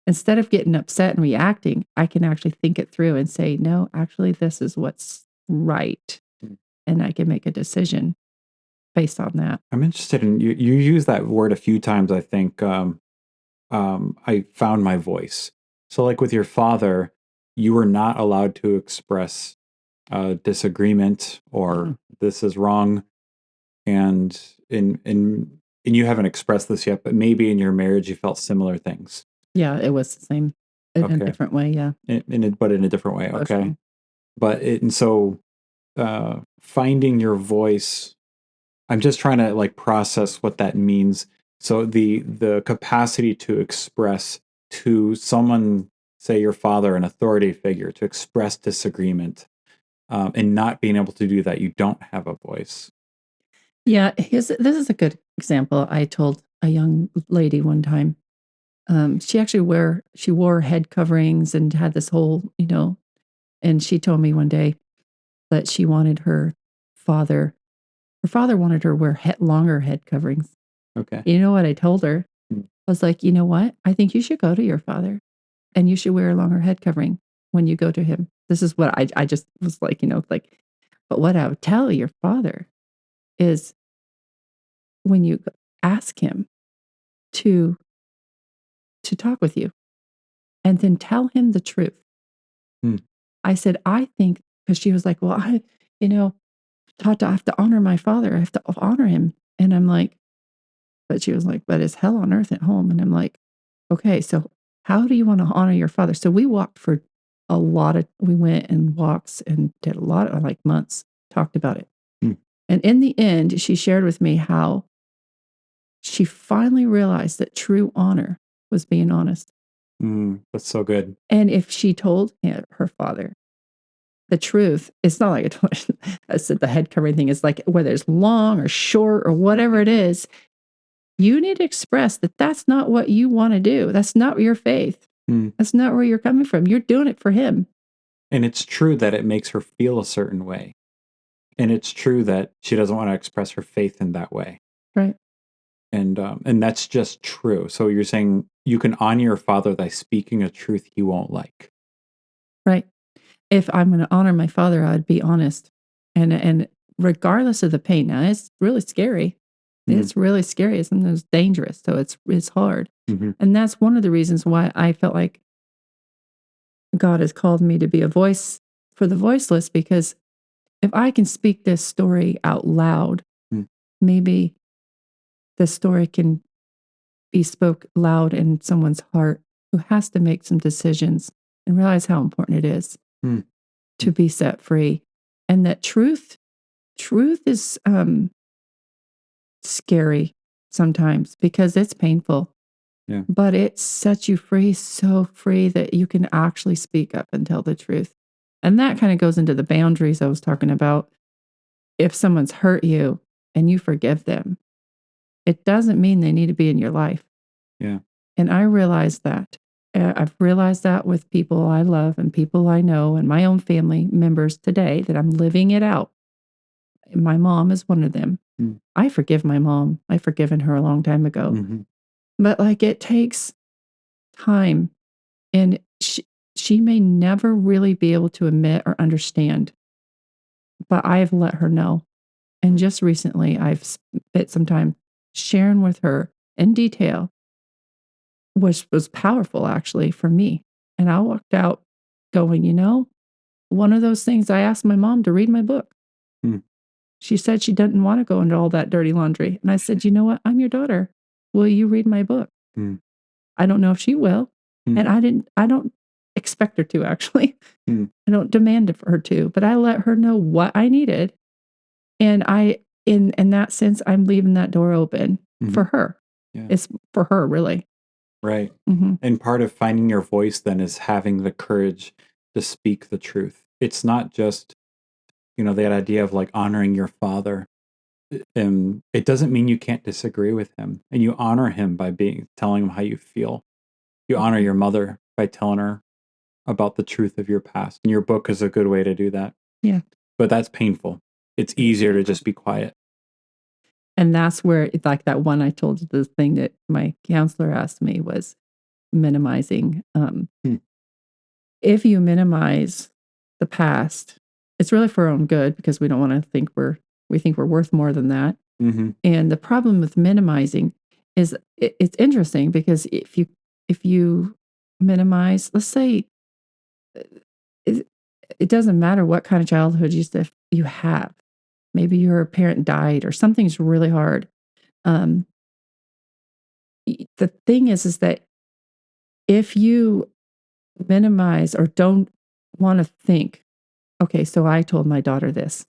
Speaker 2: Instead of getting upset and reacting, I can actually think it through and say, no, actually, this is what's right. And I can make a decision based on that.
Speaker 1: I'm interested in you use that word a few times. I think I found my voice. So like with your father, you were not allowed to express disagreement or this is wrong. and and you haven't expressed this yet, but maybe in your marriage you felt similar things.
Speaker 2: Yeah, it was the same in a
Speaker 1: Okay.
Speaker 2: different way. Yeah.
Speaker 1: But in a different way. Okay.
Speaker 2: Emotional.
Speaker 1: But and so finding your voice, I'm just trying to like process what that means. So the capacity to express to someone, say your father, an authority figure, to express disagreement, and not being able to do that, you don't have a voice.
Speaker 2: Yeah. This is a good example. I told a young lady one time. She wore head coverings and had this whole, and she told me one day that she wanted father, her father wanted her to wear longer head coverings.
Speaker 1: Okay.
Speaker 2: You know what I told her?
Speaker 1: Mm.
Speaker 2: I was like, you know what? I think you should go to your father and you should wear a longer head covering when you go to him. This is what I just was like, but what I would tell your father is when you ask him to talk with you and then tell him the truth.
Speaker 1: Mm.
Speaker 2: I said, I think, because she was like, well, you know, I have to honor my father. I have to honor him. And I'm like, but she was like, but it's hell on earth at home. And I'm like, okay, so how do you want to honor your father? So we walked for we went and walks and did a lot of like months, talked about it.
Speaker 1: Mm.
Speaker 2: And in the end, she shared with me how she finally realized that true honor was being honest.
Speaker 1: That's so good.
Speaker 2: And if she told her father the truth, it's not like I said the head covering thing is like whether it's long or short or whatever it is, you need to express that that's not what you want to do. That's not your faith.
Speaker 1: Mm.
Speaker 2: That's not where you're coming from. You're doing it for him.
Speaker 1: And it's true that it makes her feel a certain way. And it's true that she doesn't want to express her faith in that way.
Speaker 2: Right.
Speaker 1: And that's just true. So you're saying you can honor your father by speaking a truth he won't like.
Speaker 2: Right. If I'm going to honor my father, I'd be honest. And regardless of the pain. Now it's really scary.
Speaker 1: Mm.
Speaker 2: It's really scary. It's sometimes dangerous. So it's hard.
Speaker 1: Mm-hmm.
Speaker 2: And that's one of the reasons why I felt like God has called me to be a voice for the voiceless, because if I can speak this story out loud,
Speaker 1: Mm.
Speaker 2: maybe the story can be spoke loud in someone's heart who has to make some decisions and realize how important it is
Speaker 1: Mm.
Speaker 2: to be set free. And that truth is scary sometimes because it's painful.
Speaker 1: Yeah.
Speaker 2: But it sets you free, so free that you can actually speak up and tell the truth. And that kind of goes into the boundaries I was talking about. If someone's hurt you and you forgive them, it doesn't mean they need to be in your life.
Speaker 1: Yeah.
Speaker 2: And I realized that. I've realized that with people I love and people I know and my own family members today that I'm living it out. My mom is one of them.
Speaker 1: Mm.
Speaker 2: I forgive my mom. I've forgiven her a long time ago.
Speaker 1: Mm-hmm.
Speaker 2: But like it takes time, and she may never really be able to admit or understand, but I've let her know. And just recently, I've spent some time sharing with her in detail, which was powerful actually for me. And I walked out going, one of those things I asked my mom to read my book.
Speaker 1: Mm.
Speaker 2: She said she didn't want to go into all that dirty laundry. And I said, you know what? I'm your daughter. Will you read my book?
Speaker 1: Mm.
Speaker 2: I don't know if she will.
Speaker 1: Mm.
Speaker 2: And I don't expect her to actually.
Speaker 1: Mm.
Speaker 2: I don't demand of her to, but I let her know what I needed. And in that sense, I'm leaving that door open
Speaker 1: Mm-hmm.
Speaker 2: for her.
Speaker 1: Yeah.
Speaker 2: It's for her, really.
Speaker 1: Right.
Speaker 2: Mm-hmm.
Speaker 1: And part of finding your voice then is having the courage to speak the truth. It's not just, that idea of like honoring your father. It doesn't mean you can't disagree with him, and you honor him by telling him how you feel. You honor your mother by telling her about the truth of your past. And your book is a good way to do that.
Speaker 2: Yeah.
Speaker 1: But that's painful. It's easier to just be quiet.
Speaker 2: And that's where it's like that one I told you, the thing that my counselor asked me was minimizing. If you minimize the past, it's really for our own good because we don't want to think we think we're worth more than that.
Speaker 1: Mm-hmm.
Speaker 2: And the problem with minimizing is it's interesting because if you minimize, let's say it doesn't matter what kind of childhood you have. maybe your parent died or something's really hard. Um, the thing is that if you minimize or don't want to think, okay, so I told my daughter this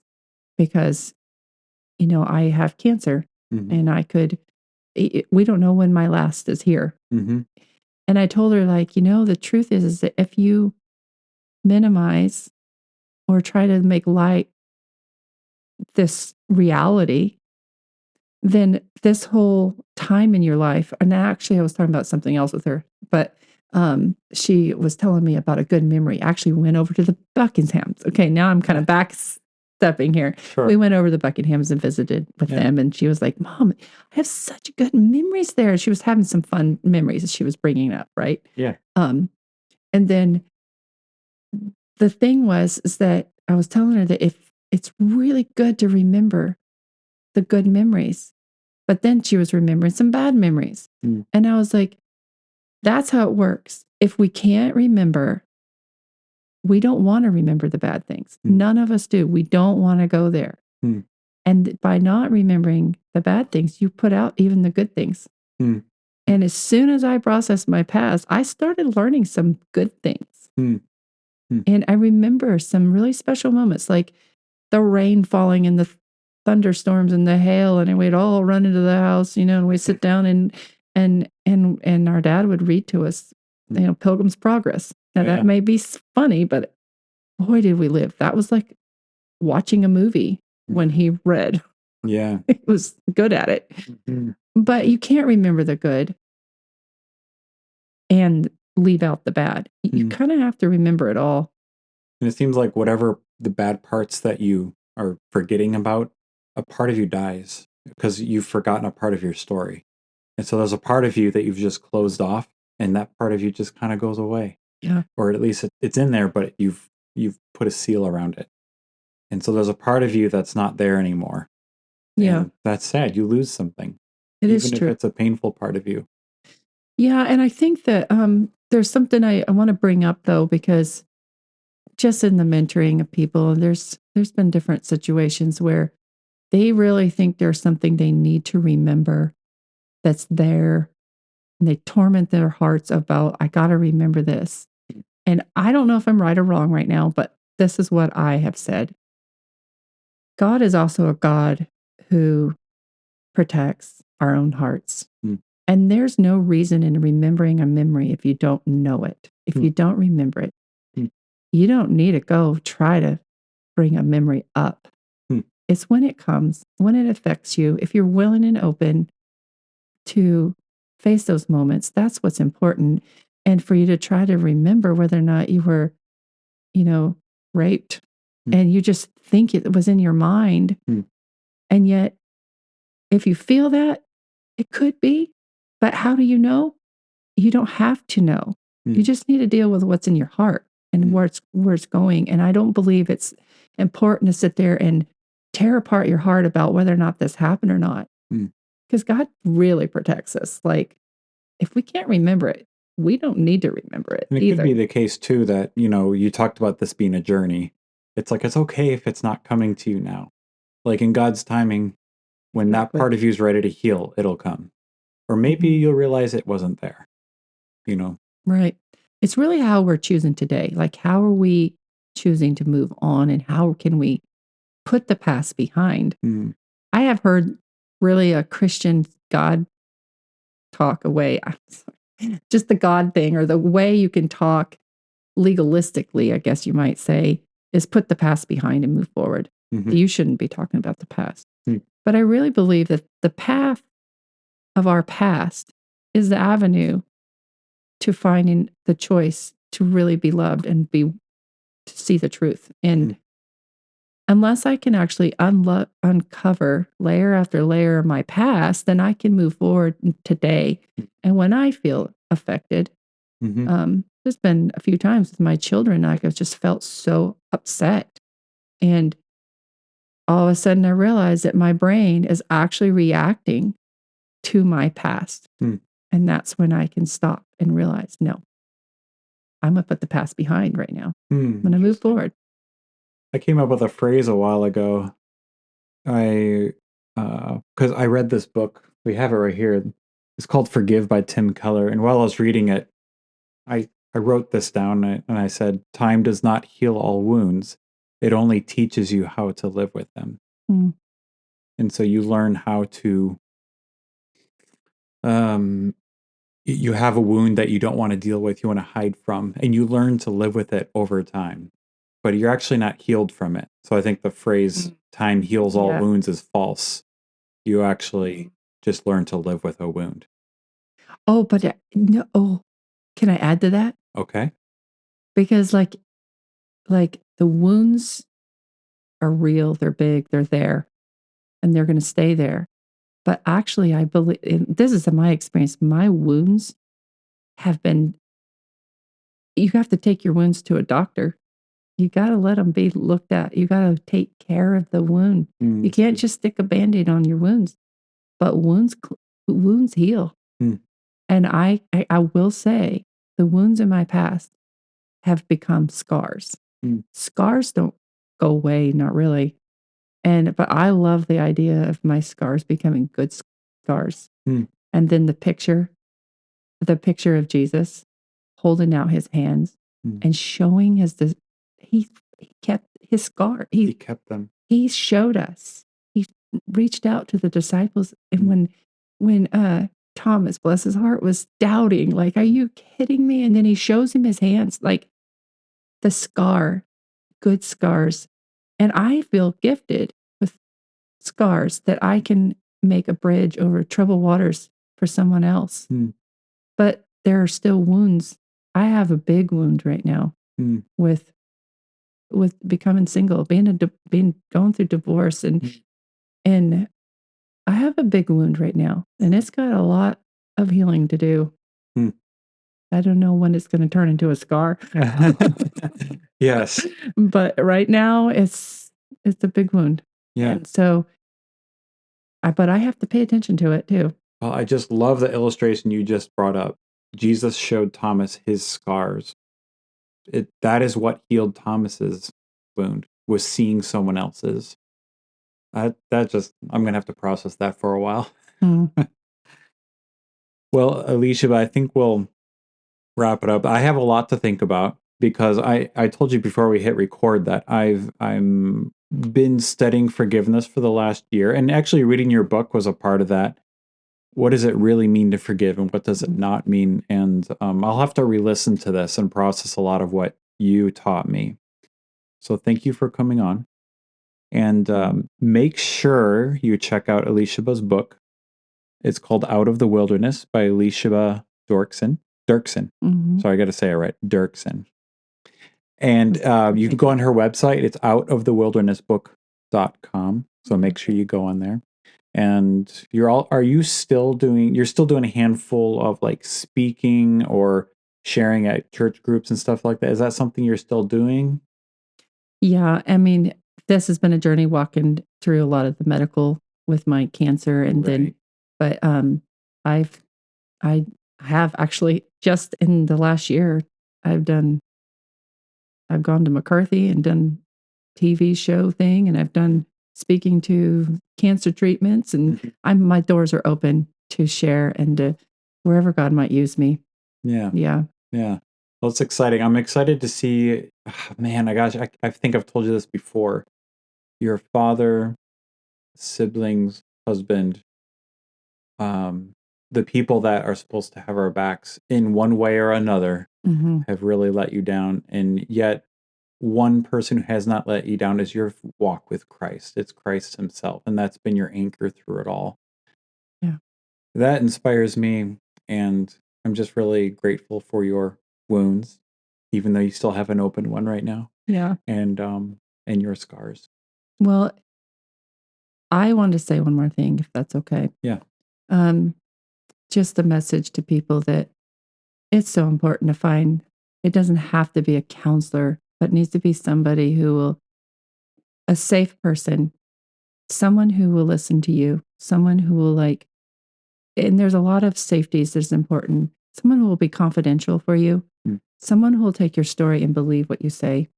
Speaker 2: because, I have cancer
Speaker 1: Mm-hmm.
Speaker 2: and we don't know when my last is here.
Speaker 1: Mm-hmm.
Speaker 2: And I told her, like, the truth is that if you minimize or try to make light this reality, then this whole time in your life, and actually I was talking about something else with her, but she was telling me about a good memory. Actually went over to the Buckinghams. Okay, now I'm kind of backstepping here.
Speaker 1: Sure.
Speaker 2: We went over to the Buckinghams and visited with them, and she was like, "Mom, I have such good memories there." She was having some fun memories that she was bringing up, right?
Speaker 1: Yeah.
Speaker 2: And then the thing is that I was telling her that if it's really good to remember the good memories, but then she was remembering some bad memories.
Speaker 1: Mm.
Speaker 2: And I was like, that's how it works. If we can't remember, we don't want to remember the bad things. None of us do. We don't want to go there. And by not remembering the bad things, you put out even the good things. And as soon as I processed my past, I started learning some good things. And I remember some really special moments, like the rain falling and the thunderstorms and the hail, and we'd all run into the house, and we'd sit down and our dad would read to us, Pilgrim's Progress. Now that may be funny, but boy, did we live. That was like watching a movie when he read.
Speaker 1: Yeah.
Speaker 2: He was good at it. But you can't remember the good and leave out the bad. You kind of have to remember it all.
Speaker 1: And it seems like whatever the bad parts that you are forgetting about, a part of you dies because you've forgotten a part of your story. And so there's a part of you that you've just closed off, and that part of you just kind of goes away.
Speaker 2: Yeah.
Speaker 1: Or at least it's in there, but you've put a seal around it. And so there's a part of you that's not there anymore.
Speaker 2: Yeah.
Speaker 1: And that's sad. You lose something.
Speaker 2: It is
Speaker 1: even
Speaker 2: true.
Speaker 1: if it's a painful part of you.
Speaker 2: Yeah, and I think that there's something I want to bring up though, because just in the mentoring of people, there's been different situations where they really think there's something they need to remember that's there, and they torment their hearts about, I got to remember this. And I don't know if I'm right or wrong right now, but this is what I have said. God is also a God who protects our own hearts. And there's no reason in remembering a memory if you don't know it, if you don't remember it. You don't need to go try to bring a memory up. It's when it comes, when it affects you, if you're willing and open to face those moments, that's what's important. And for you to try to remember whether or not you were, raped, and you just think it was in your mind. And yet, if you feel that, it could be. But how do you know? You don't have to know. You just need to deal with what's in your heart and where it's going. And I don't believe it's important to sit there and tear apart your heart about whether or not this happened or not. Because God really protects us. Like, if we can't remember it, we don't need to remember it
Speaker 1: And it
Speaker 2: either.
Speaker 1: could be the case too that, you talked about this being a journey. It's like, it's okay if it's not coming to you now. Like in God's timing, when that part of you is ready to heal, it'll come. Or maybe you'll realize it wasn't there,
Speaker 2: Right. It's really how we're choosing today. Like, how are we choosing to move on, and how can we put the past behind? I have heard really a Christian God talk away. Just the God thing, or the way you can talk legalistically, I guess you might say, is put the past behind and move forward. You shouldn't be talking about the past. But I really believe that the path of our past is the avenue to finding the choice to really be loved and to see the truth. And unless I can actually uncover layer after layer of my past, then I can move forward today. And when I feel affected, there's been a few times with my children, I've just felt so upset. And all of a sudden I realized that my brain is actually reacting to my past. And that's when I can stop and realize, no, I'm going to put the past behind right now. I'm going to move forward.
Speaker 1: I came up with a phrase a while ago because I read this book. We have it right here. It's called Forgive by Tim Keller. And while I was reading it, I wrote this down and I said, time does not heal all wounds. It only teaches you how to live with them.
Speaker 2: Mm.
Speaker 1: And so you learn how to, um, you have a wound that you don't want to deal with, you want to hide from, and you learn to live with it over time. But you're actually not healed from it. So I think the phrase time heals all
Speaker 2: Yeah.
Speaker 1: wounds is false. You actually just learn to live with a wound.
Speaker 2: Oh, but no. Oh, can I add to that?
Speaker 1: Okay.
Speaker 2: Because like the wounds are real, they're big, they're there, and they're going to stay there. But actually, I believe this is my experience. My wounds have been. You have to take your wounds to a doctor. You got to let them be looked at. You got to take care of the wound. You can't just stick a Band-Aid on your wounds. But wounds heal.
Speaker 1: Mm.
Speaker 2: And I will say the wounds in my past have become scars.
Speaker 1: Mm.
Speaker 2: Scars don't go away, not really. But I love the idea of my scars becoming good scars.
Speaker 1: Mm.
Speaker 2: And then the picture of Jesus holding out his hands and showing he kept his scar.
Speaker 1: He kept them.
Speaker 2: He showed us. He reached out to the disciples, and when Thomas, bless his heart, was doubting, like, "Are you kidding me?" And then he shows him his hands, like the scar, good scars. And I feel gifted with scars that I can make a bridge over troubled waters for someone else.
Speaker 1: Mm.
Speaker 2: But there are still wounds. I have a big wound right now with becoming single, being going through divorce, and I have a big wound right now, and it's got a lot of healing to do.
Speaker 1: Mm.
Speaker 2: I don't know when it's going to turn into a scar.
Speaker 1: Yes.
Speaker 2: But right now it's a big wound.
Speaker 1: Yeah.
Speaker 2: And so but I have to pay attention to it too.
Speaker 1: Well, I just love the illustration you just brought up. Jesus showed Thomas his scars. That is what healed Thomas's wound, was seeing someone else's. I'm gonna have to process that for a while. Well, Elishaba, I think we'll wrap it up. I have a lot to think about because I told you before we hit record that I'm been studying forgiveness for the last year, and actually reading your book was a part of that. What does it really mean to forgive, and what does it not mean? And I'll have to re-listen to this and process a lot of what you taught me. So thank you for coming on. And make sure you check out Elishaba's book. It's called Out of the Wilderness by Elishaba Dirksen. Sorry, I got to say it right. Dirksen. And you can go on her website. It's outofthewildernessbook.com. So make sure you go on there. And you're still doing a handful of like speaking or sharing at church groups and stuff like that. Is that something you're still doing?
Speaker 2: Yeah, I mean, this has been a journey walking through a lot of the medical with my cancer, and then, but I have actually just in the last year, I've gone to McCarthy and done TV show thing, and I've done speaking to cancer treatments, and my doors are open to share and to wherever God might use me.
Speaker 1: Yeah.
Speaker 2: Yeah.
Speaker 1: Yeah. Well, it's exciting. I'm excited to see, man, I think I've told you this before. Your father, siblings, husband, the people that are supposed to have our backs in one way or another have really let you down. And yet one person who has not let you down is your walk with Christ. It's Christ himself. And that's been your anchor through it all.
Speaker 2: Yeah.
Speaker 1: That inspires me. And I'm just really grateful for your wounds, even though you still have an open one right now.
Speaker 2: Yeah.
Speaker 1: And your scars.
Speaker 2: Well, I want to say one more thing, if that's okay.
Speaker 1: Yeah.
Speaker 2: Just a message to people that it's so important to find, it doesn't have to be a counselor, but it needs to be somebody a safe person, someone who will listen to you, someone who will and there's a lot of safeties that's important. Someone who will be confidential for you, someone who will take your story and believe what you say,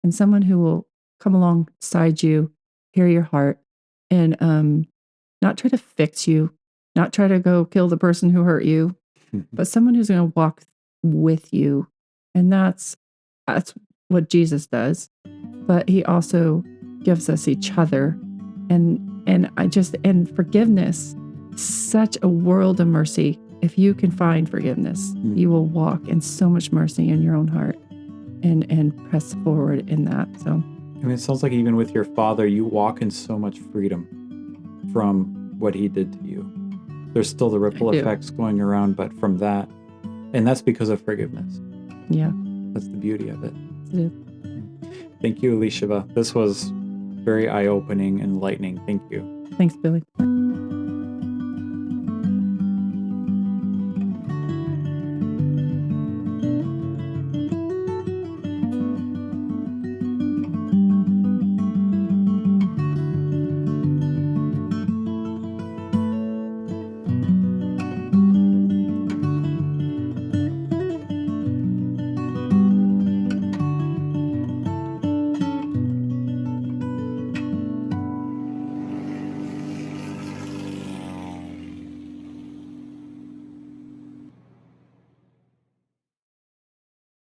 Speaker 2: and someone who will come alongside you, hear your heart, and not try to fix you, not try to go kill the person who hurt you, but someone who's going to walk with you. And that's what Jesus does. But he also gives us each other. And forgiveness, such a world of mercy. If you can find forgiveness, you will walk in so much mercy in your own heart and press forward in that. So,
Speaker 1: I mean, it sounds like even with your father, you walk in so much freedom from what he did to you. There's still the ripple effects going around, but from that, and that's because of forgiveness.
Speaker 2: Yeah.
Speaker 1: That's the beauty of it.
Speaker 2: Yeah.
Speaker 1: Thank you, Elishaba. This was very eye-opening and enlightening. Thank you.
Speaker 2: Thanks, Billy.